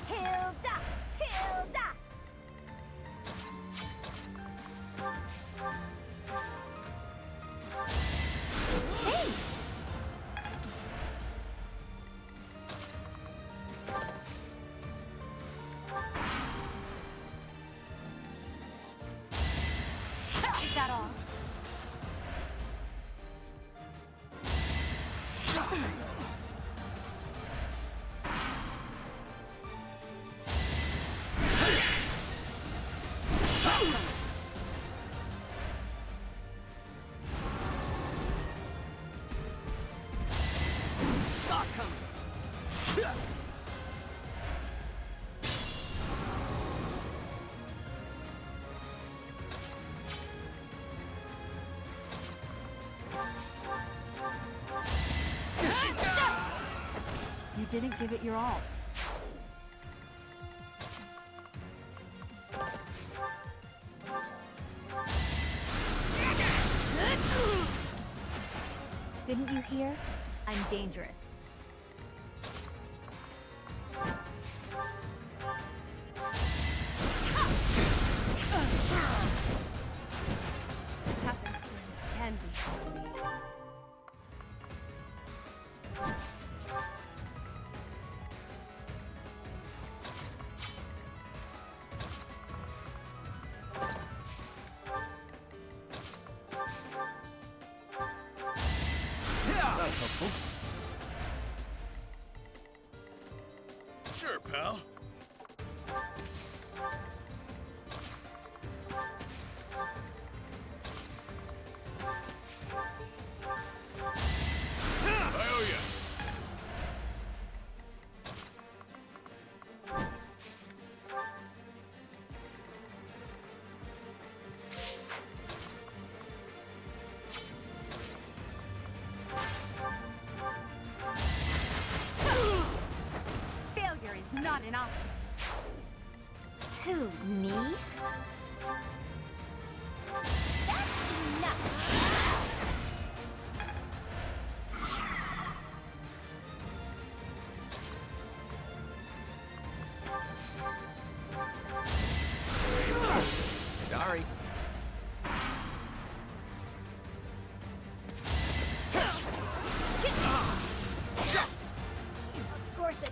S21: Hilda! Hilda! Thanks!
S6: Is that all?
S4: You didn't give it your all. Didn't you hear? I'm dangerous.
S5: Happenstance can be deadly.
S7: That's helpful.
S2: Sure, pal. I owe ya.
S6: Failure is not an option.
S21: Who, me? That's enough!
S3: Sorry.
S21: Of course it...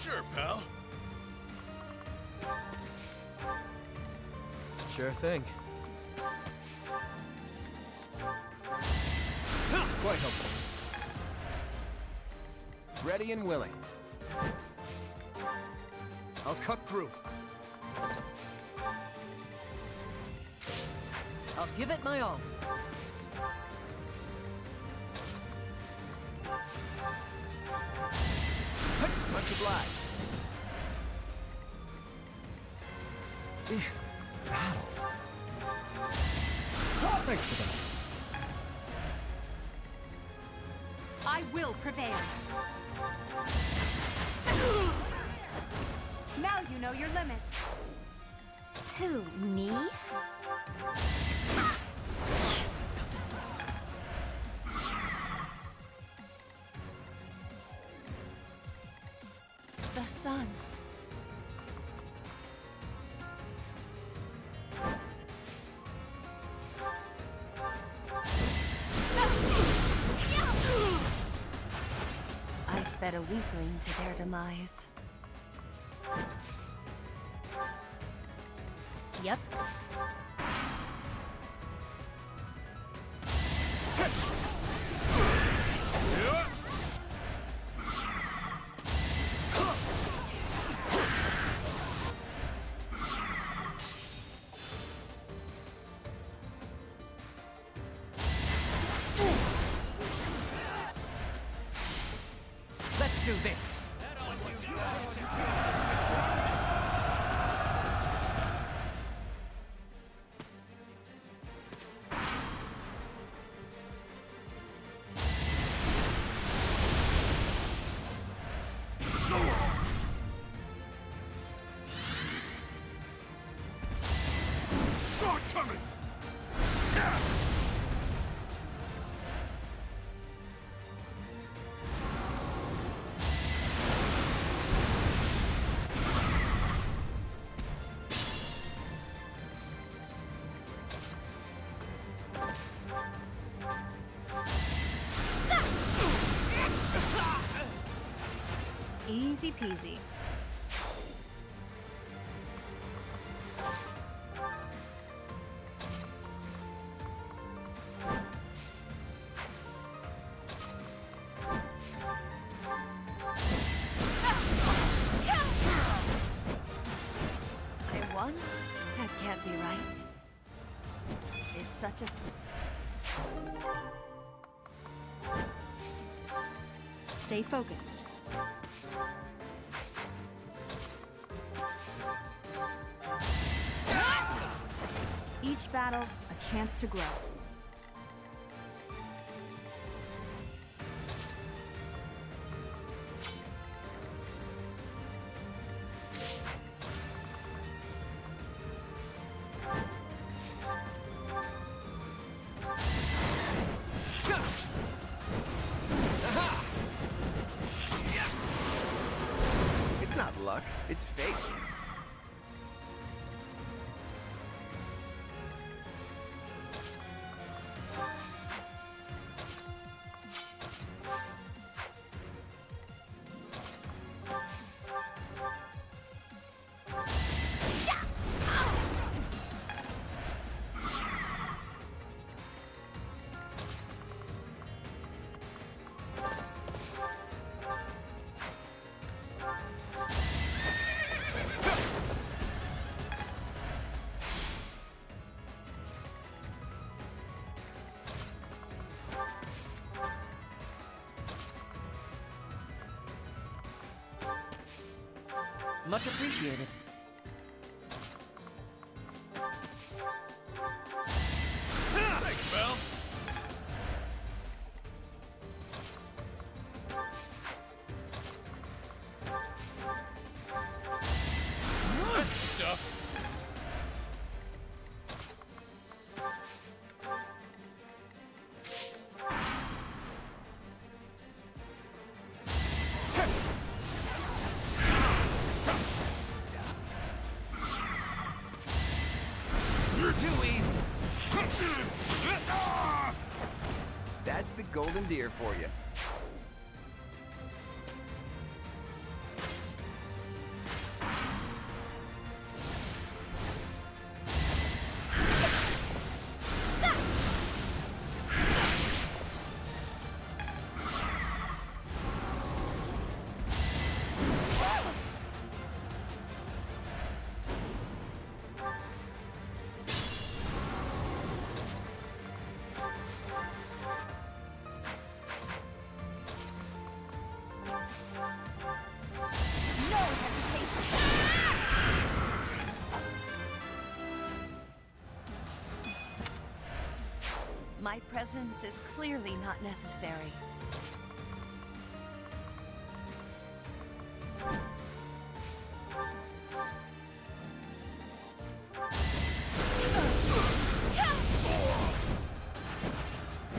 S2: Sure, pal.
S3: Sure thing. Quite helpful. Ready and willing.
S7: I'll cut through.
S1: I'll give it my all.
S3: Much obliged. Battle. Thanks for that.
S6: I will prevail. Now you know your limits.
S21: Who, me?
S5: The sun. I sped a weakling to their demise.
S4: Yep.
S1: Let's do this.
S20: Sword coming!
S4: Easy peasy.
S5: I won? That can't be right. Is such a...
S4: Stay focused. Each battle, a chance to grow.
S3: It's not luck, it's fate.
S1: Much appreciated.
S2: Thanks, pal. That's the stuff.
S3: You're too easy. That's the golden deer for you.
S5: My presence is clearly not necessary.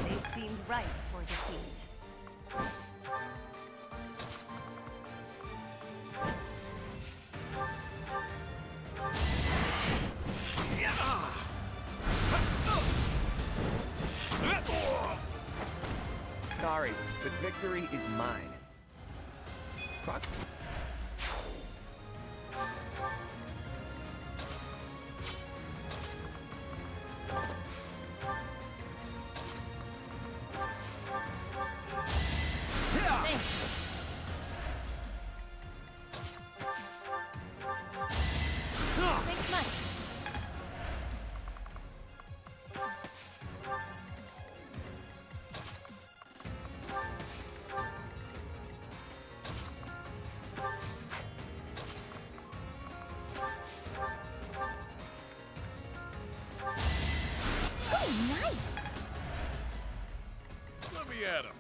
S5: They seemed ripe for defeat.
S3: Sorry, but victory is mine.
S4: Thanks much.
S21: Oh, nice!
S2: Let me at him.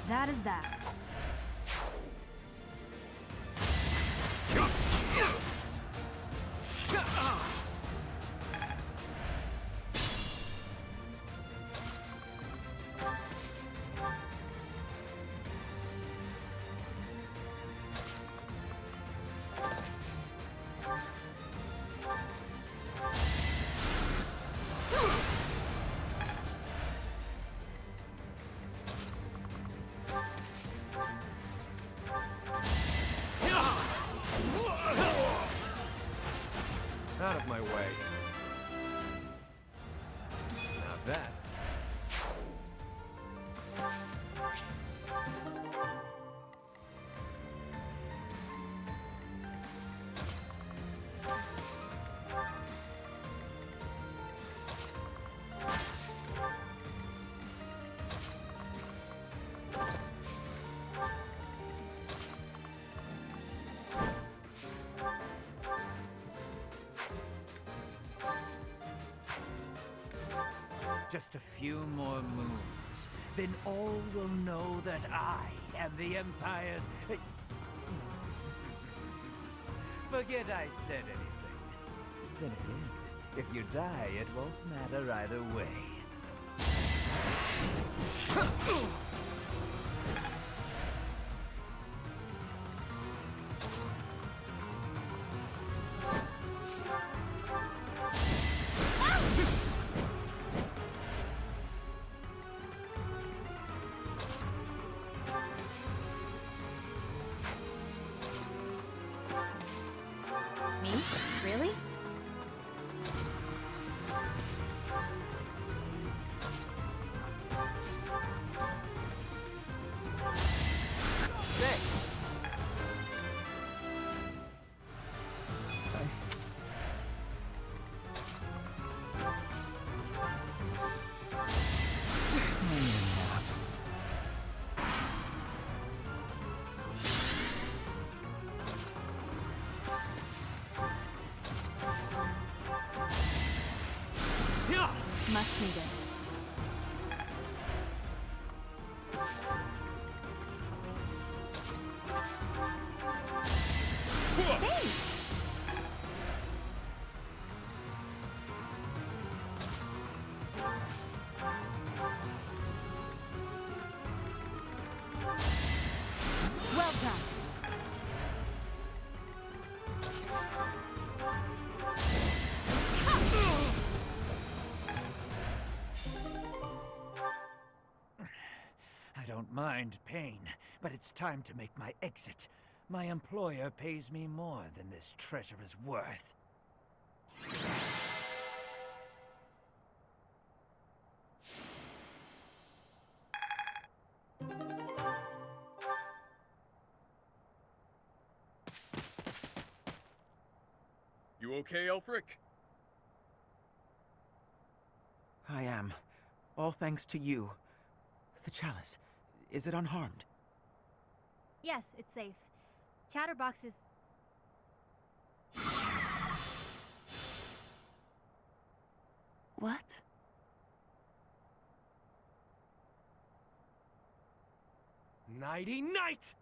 S4: That is that.
S3: Out of my way. Now that.
S14: Just a few more moves, then all will know that I am the Empire's... Forget I said anything. Then again, if you die, it won't matter either way.
S4: Me? Really?
S3: Thanks.
S4: Much needed.
S21: Thanks!
S4: Well done.
S14: don't mind pain, but it's time to make my exit. My employer pays me more than this treasure is worth.
S2: You okay, Elfric?
S8: I am. All thanks to you. The chalice, is it unharmed?
S4: Yes, it's safe. Chatterbox is...
S5: What?
S3: Nighty night!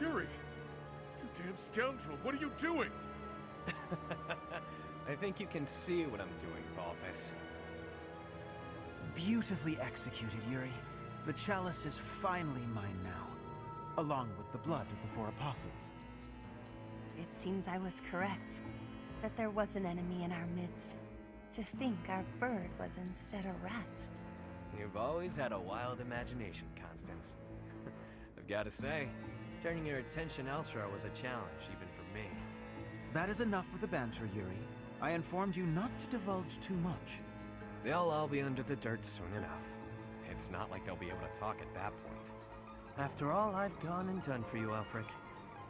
S2: Yuri! You damn scoundrel, what are you doing?
S3: I think you can see what I'm doing, Balthus.
S8: Beautifully executed, Yuri. The chalice is finally mine now, along with the blood of the 4 apostles.
S5: It seems I was correct. That there was an enemy in our midst. To think our bird was instead a rat.
S3: You've always had a wild imagination, Constance. I've got to say, turning your attention elsewhere was a challenge, even for me.
S8: That is enough of the banter, Yuri. I informed you not to divulge too much.
S3: They'll all be under the dirt soon enough. It's not like they'll be able to talk at that point. After all I've gone and done for you, Elfric,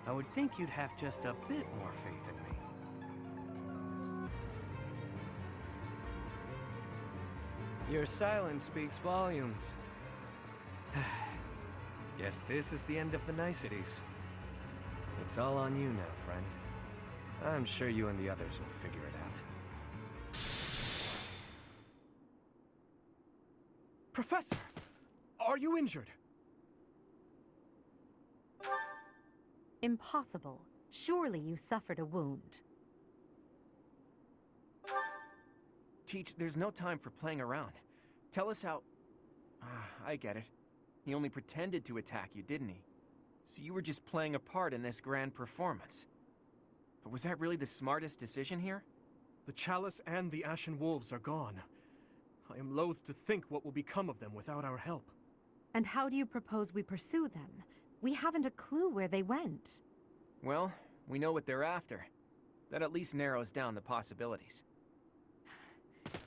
S3: I would think you'd have just a bit more faith in me. Your silence speaks volumes. Guess this is the end of the niceties. It's all on you now, friend. I'm sure you and the others will figure it out.
S7: Professor! Are you injured?
S10: Impossible. Surely you suffered a wound.
S3: Teach, there's no time for playing around. Tell us how... I get it. He only pretended to attack you, didn't he? So you were just playing a part in this grand performance. But was that really the smartest decision here?
S7: The chalice and the Ashen Wolves are gone. I am loath to think what will become of them without our help.
S10: And how do you propose we pursue them? We haven't a clue where they went.
S3: Well, we know what they're after. That at least narrows down the possibilities.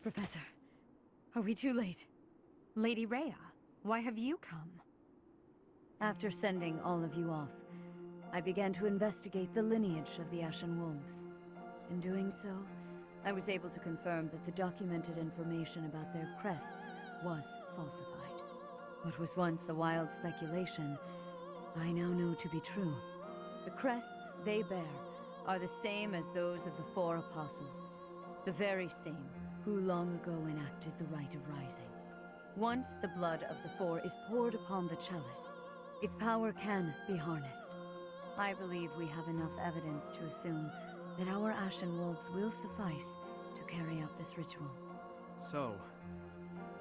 S11: Professor, are we too late?
S10: Lady Rhea, why have you come?
S11: After sending all of you off, I began to investigate the lineage of the Ashen Wolves. In doing so, I was able to confirm that the documented information about their crests was falsified. What was once a wild speculation, I now know to be true. The crests they bear are the same as those of the 4 apostles, the very same who long ago enacted the Rite of Rising. Once the blood of the 4 is poured upon the chalice, its power can be harnessed. I believe we have enough evidence to assume that our Ashen Wolves will suffice to carry out this ritual.
S7: So,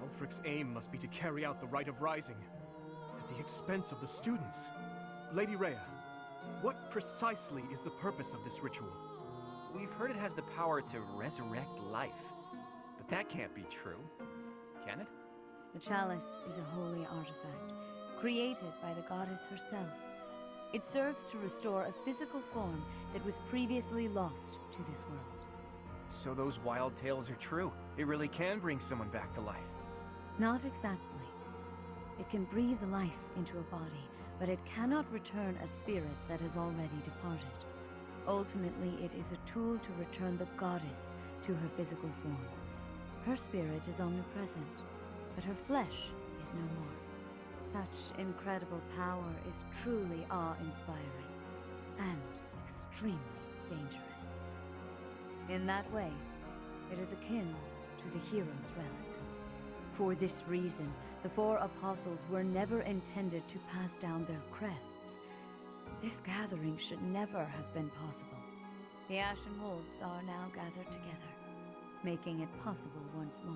S7: Elfric's aim must be to carry out the Rite of Rising, at the expense of the students. Lady Rhea, what precisely is the purpose of this ritual?
S3: We've heard it has the power to resurrect life, but that can't be true, can it?
S11: The chalice is a holy artifact, created by the goddess herself. It serves to restore a physical form that was previously lost to this world.
S3: So those wild tales are true. It really can bring someone back to life.
S11: Not exactly. It can breathe life into a body, but it cannot return a spirit that has already departed. Ultimately, it is a tool to return the goddess to her physical form. Her spirit is omnipresent, but her flesh is no more. Such incredible power is truly awe-inspiring and extremely dangerous. In that way, it is akin to the hero's relics. For this reason, the 4 apostles were never intended to pass down their crests.
S17: This gathering should never have been possible. The Ashen Wolves are now gathered together, making it possible once more.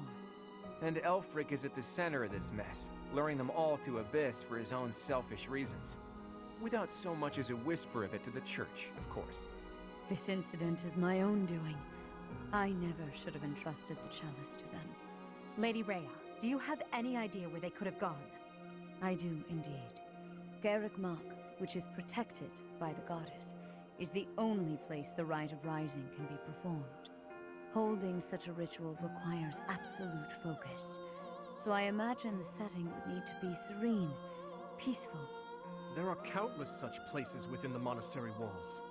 S3: And Elfric is at the center of this mess, luring them all to Abyss for his own selfish reasons. Without so much as a whisper of it to the church, of course.
S17: This incident is my own doing. I never should have entrusted the chalice to them.
S10: Lady Rhea, do you have any idea where they could have gone?
S17: I do indeed. Garrick Mach, which is protected by the goddess, is the only place the rite of rising can be performed. Holding such a ritual requires absolute focus, so I imagine the setting would need to be serene, peaceful.
S7: There are countless such places within the monastery walls.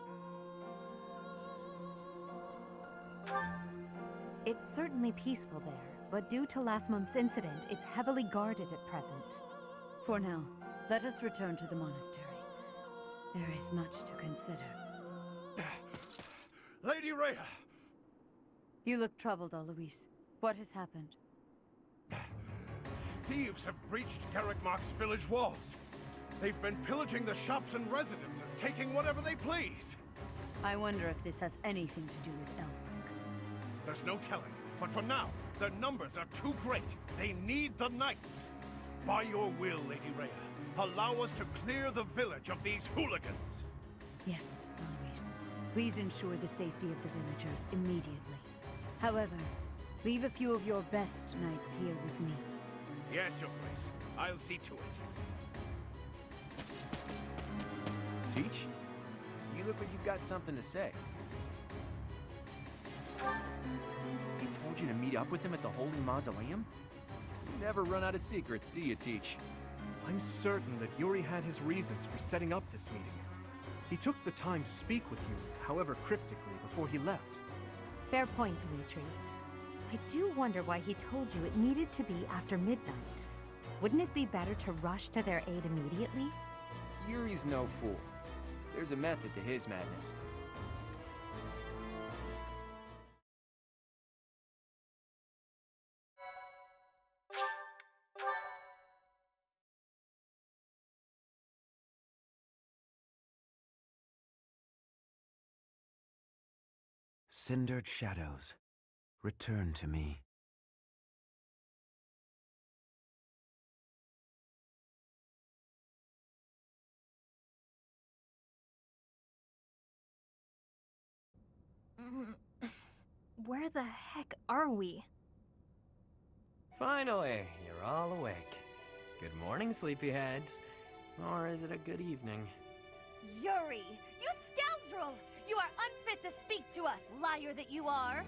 S10: It's certainly peaceful there, but due to last month's incident, it's heavily guarded at present.
S17: For now, let us return to the monastery. There is much to consider.
S15: Lady Rhea!
S17: You look troubled, Alois. What has happened?
S15: Thieves have breached Garrick Mach's village walls. They've been pillaging the shops and residences, taking whatever they please.
S17: I wonder if this has anything to do with Elfric.
S15: There's no telling, but for now, their numbers are too great. They need the knights. By your will, Lady Rhea, allow us to clear the village of these hooligans.
S17: Yes, Alois. Please ensure the safety of the villagers immediately. However, leave a few of your best knights here with me.
S15: Yes, Your Grace. I'll see to it.
S3: Teach? You look like you've got something to say. He told you to meet up with him at the Holy Mausoleum? You never run out of secrets, do you, Teach?
S7: I'm certain that Yuri had his reasons for setting up this meeting. He took the time to speak with you, however cryptically, before he left.
S10: Fair point, Dimitri. I do wonder why he told you it needed to be after midnight. Wouldn't it be better to rush to their aid immediately?
S3: Yuri's no fool. There's a method to his madness.
S16: Cindered shadows, return to me.
S4: Where the heck are we?
S3: Finally, you're all awake. Good morning, sleepyheads. Or is it a good evening?
S5: Yuri, you scoundrel! You are unfit to speak to us, liar that you are!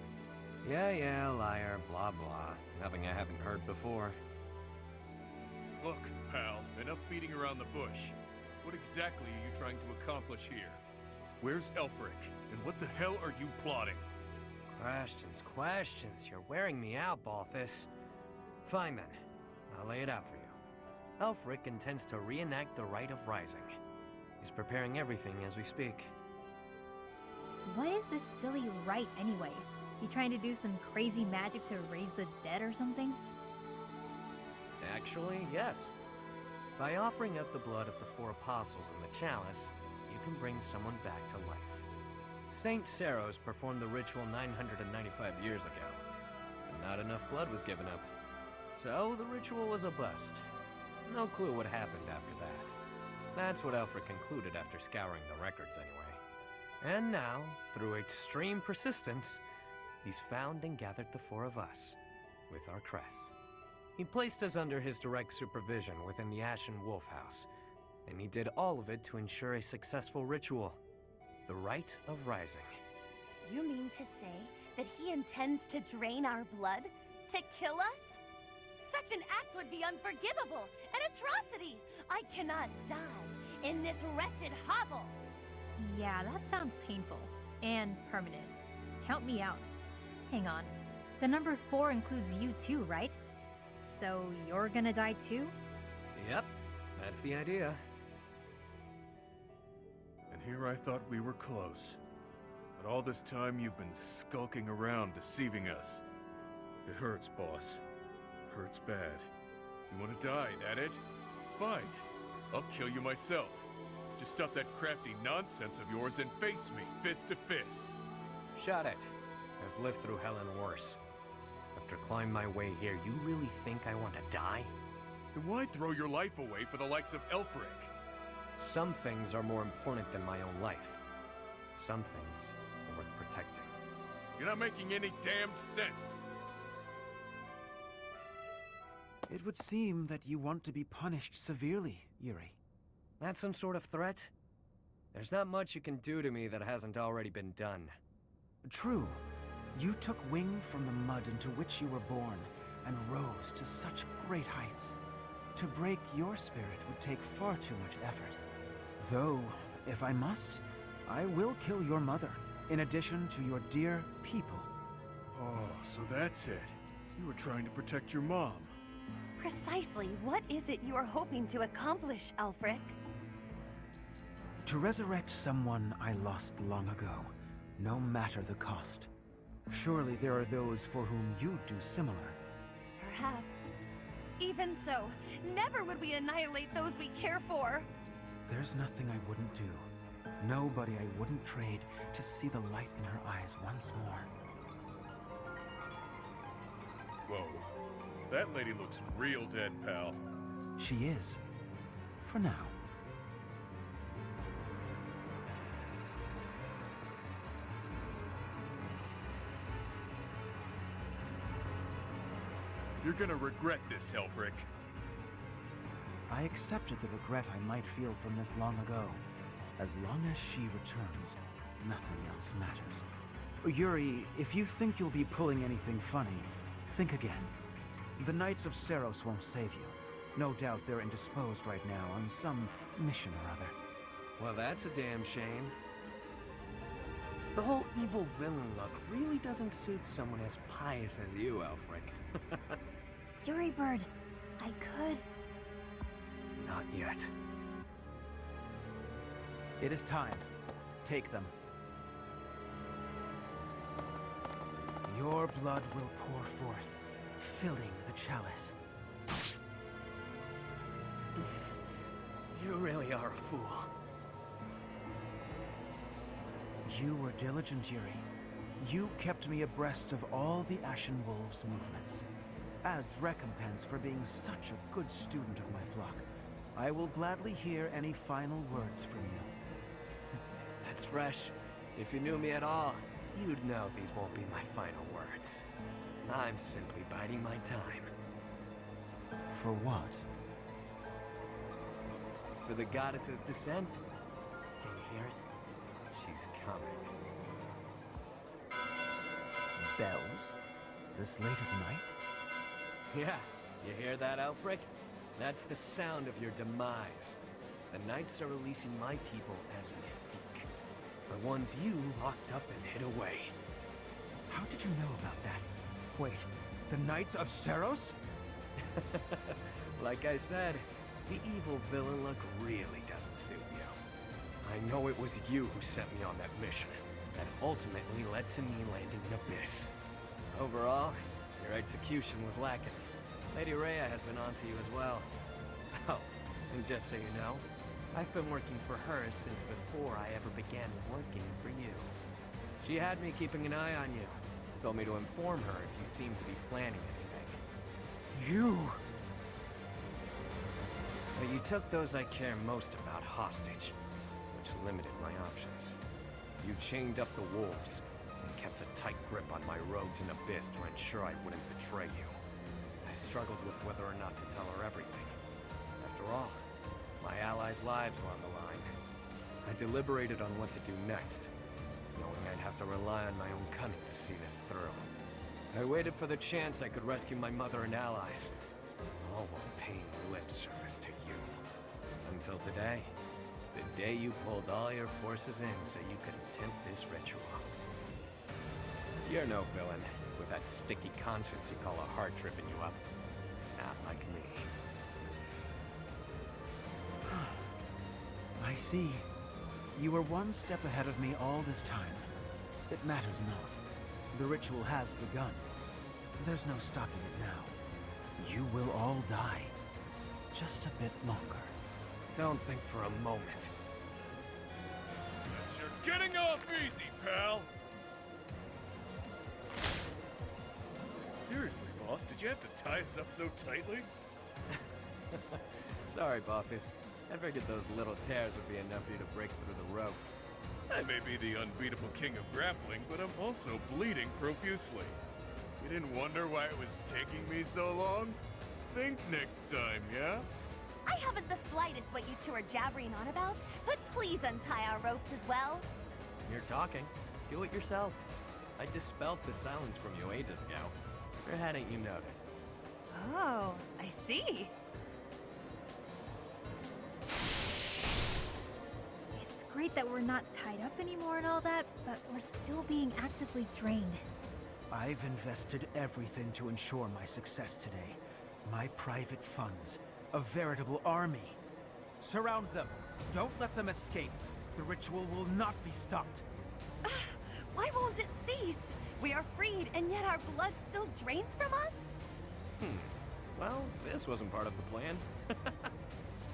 S3: Yeah, liar, blah blah. Nothing I haven't heard before.
S2: Look, pal, enough beating around the bush. What exactly are you trying to accomplish here? Where's Elfric, and what the hell are you plotting?
S3: Questions. You're wearing me out, Balthus. Fine then. I'll lay it out for you. Elfric intends to reenact the Rite of Rising. He's preparing everything as we speak.
S4: What is this silly rite anyway? You trying to do some crazy magic to raise the dead or something?
S3: Actually, yes. By offering up the blood of the 4 apostles in the chalice, you can bring someone back to life. Saint Seros performed the ritual 995 years ago, but not enough blood was given up. So the ritual was a bust. No clue what happened after that. That's what Elfric concluded after scouring the records anyway. And now, through extreme persistence, he's found and gathered the 4 of us, with our crests. He placed us under his direct supervision within the Ashen Wolf House, and he did all of it to ensure a successful ritual. The Rite of Rising.
S5: You mean to say that he intends to drain our blood? To kill us? Such an act would be unforgivable, an atrocity! I cannot die in this wretched hovel!
S4: Yeah, that sounds painful. And permanent. Count me out. Hang on. The number 4 includes you too, right? So you're gonna die too?
S3: Yep, that's the idea.
S2: And here I thought we were close. But all this time you've been skulking around, deceiving us. It hurts, boss. Hurts bad. You want to die, that it? Fine. I'll kill you myself. Just stop that crafty nonsense of yours and face me, fist to fist.
S3: Shut it. I've lived through hell and worse. After climbing my way here, you really think I want to die?
S2: Then why throw your life away for the likes of Elfric?
S3: Some things are more important than my own life. Some things are worth protecting.
S2: You're not making any damn sense.
S8: It would seem that you want to be punished severely, Yuri.
S3: That's some sort of threat? There's not much you can do to me that hasn't already been done.
S8: True. You took wing from the mud into which you were born, and rose to such great heights. To break your spirit would take far too much effort. Though, if I must, I will kill your mother, in addition to your dear people.
S2: Oh, so that's it. You were trying to protect your mom.
S5: Precisely, what is it you are hoping to accomplish, Elfric?
S8: To resurrect someone I lost long ago, no matter the cost. Surely there are those for whom you'd do similar.
S5: Perhaps. Even so, never would we annihilate those we care for.
S8: There's nothing I wouldn't do. Nobody I wouldn't trade to see the light in her eyes once more.
S2: Whoa. That lady looks real dead, pal.
S8: She is. For now.
S2: You're gonna regret this, Elfric.
S8: I accepted the regret I might feel from this long ago. As long as she returns, nothing else matters. Yuri, if you think you'll be pulling anything funny, think again. The Knights of Seros won't save you. No doubt they're indisposed right now on some mission or other.
S3: Well, that's a damn shame. The whole evil villain look really doesn't suit someone as pious as you, Elfric.
S21: Yuri Bird, I could...
S3: Not yet.
S8: It is time. Take them. Your blood will pour forth, filling the chalice.
S3: You really are a fool.
S8: You were diligent, Yuri. You kept me abreast of all the Ashen Wolves' movements. As recompense for being such a good student of my flock, I will gladly hear any final words from you.
S3: That's fresh. If you knew me at all, you'd know these won't be my final words. I'm simply biding my time.
S8: For what?
S3: For the goddess's descent. Can you hear it? She's coming.
S8: Bells? This late at night?
S3: Yeah, you hear that, Elfric? That's the sound of your demise. The Knights are releasing my people as we speak. The ones you locked up and hid away.
S8: How did you know about that? Wait, the Knights of Seros?
S3: Like I said, the evil villain look really doesn't suit you. I know it was you who sent me on that mission, that ultimately led to me landing in Abyss. Overall, your execution was lacking. Lady Rhea has been on to you as well. Oh, and just so you know, I've been working for her since before I ever began working for you. She had me keeping an eye on you. Told me to inform her if you seemed to be planning anything.
S8: You!
S3: But you took those I care most about hostage, which limited my options. You chained up the wolves, and kept a tight grip on my rogues in Abyss to ensure I wouldn't betray you. I struggled with whether or not to tell her everything. After all, my allies' lives were on the line. I deliberated on what to do next, knowing I'd have to rely on my own cunning to see this through. I waited for the chance I could rescue my mother and allies, all while paying lip service to you. Until today, the day you pulled all your forces in so you could attempt this ritual. You're no villain, with that sticky conscience you call a heart tripping you up. Not like me.
S8: I see. You were one step ahead of me all this time. It matters not. The ritual has begun. There's no stopping it now. You will all die. Just a bit longer.
S3: Don't think for a moment
S2: You're getting off easy, pal! Seriously, boss, did you have to tie us up so tightly?
S3: Sorry, Balthus. I figured those little tears would be enough for you to break through the rope.
S2: I may be the unbeatable king of grappling, but I'm also bleeding profusely. You didn't wonder why it was taking me so long? Think next time, yeah?
S5: I haven't the slightest what you two are jabbering on about, but please untie our ropes as well.
S3: You're talking. Do it yourself. I dispelled the silence from you ages ago. Or hadn't you noticed?
S5: Oh, I see.
S4: It's great that we're not tied up anymore and all that, but we're still being actively drained.
S8: I've invested everything to ensure my success today. My private funds. A veritable army. Surround them. Don't let them escape. The ritual will not be stopped.
S5: Why won't it cease? We are freed, and yet our blood still drains from us?
S3: Well, this wasn't part of the plan.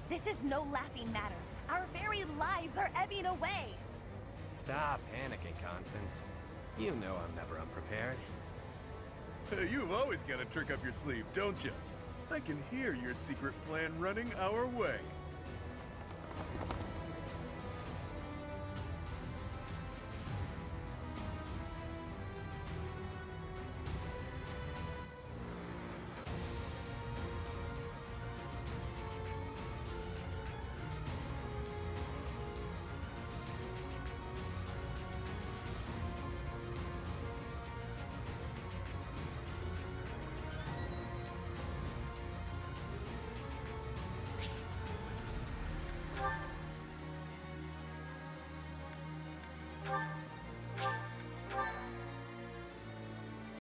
S5: This is no laughing matter. Our very lives are ebbing away.
S3: Stop panicking, Constance. You know I'm never unprepared.
S2: You've always got a trick up your sleeve, don't you? I can hear your secret plan running our way.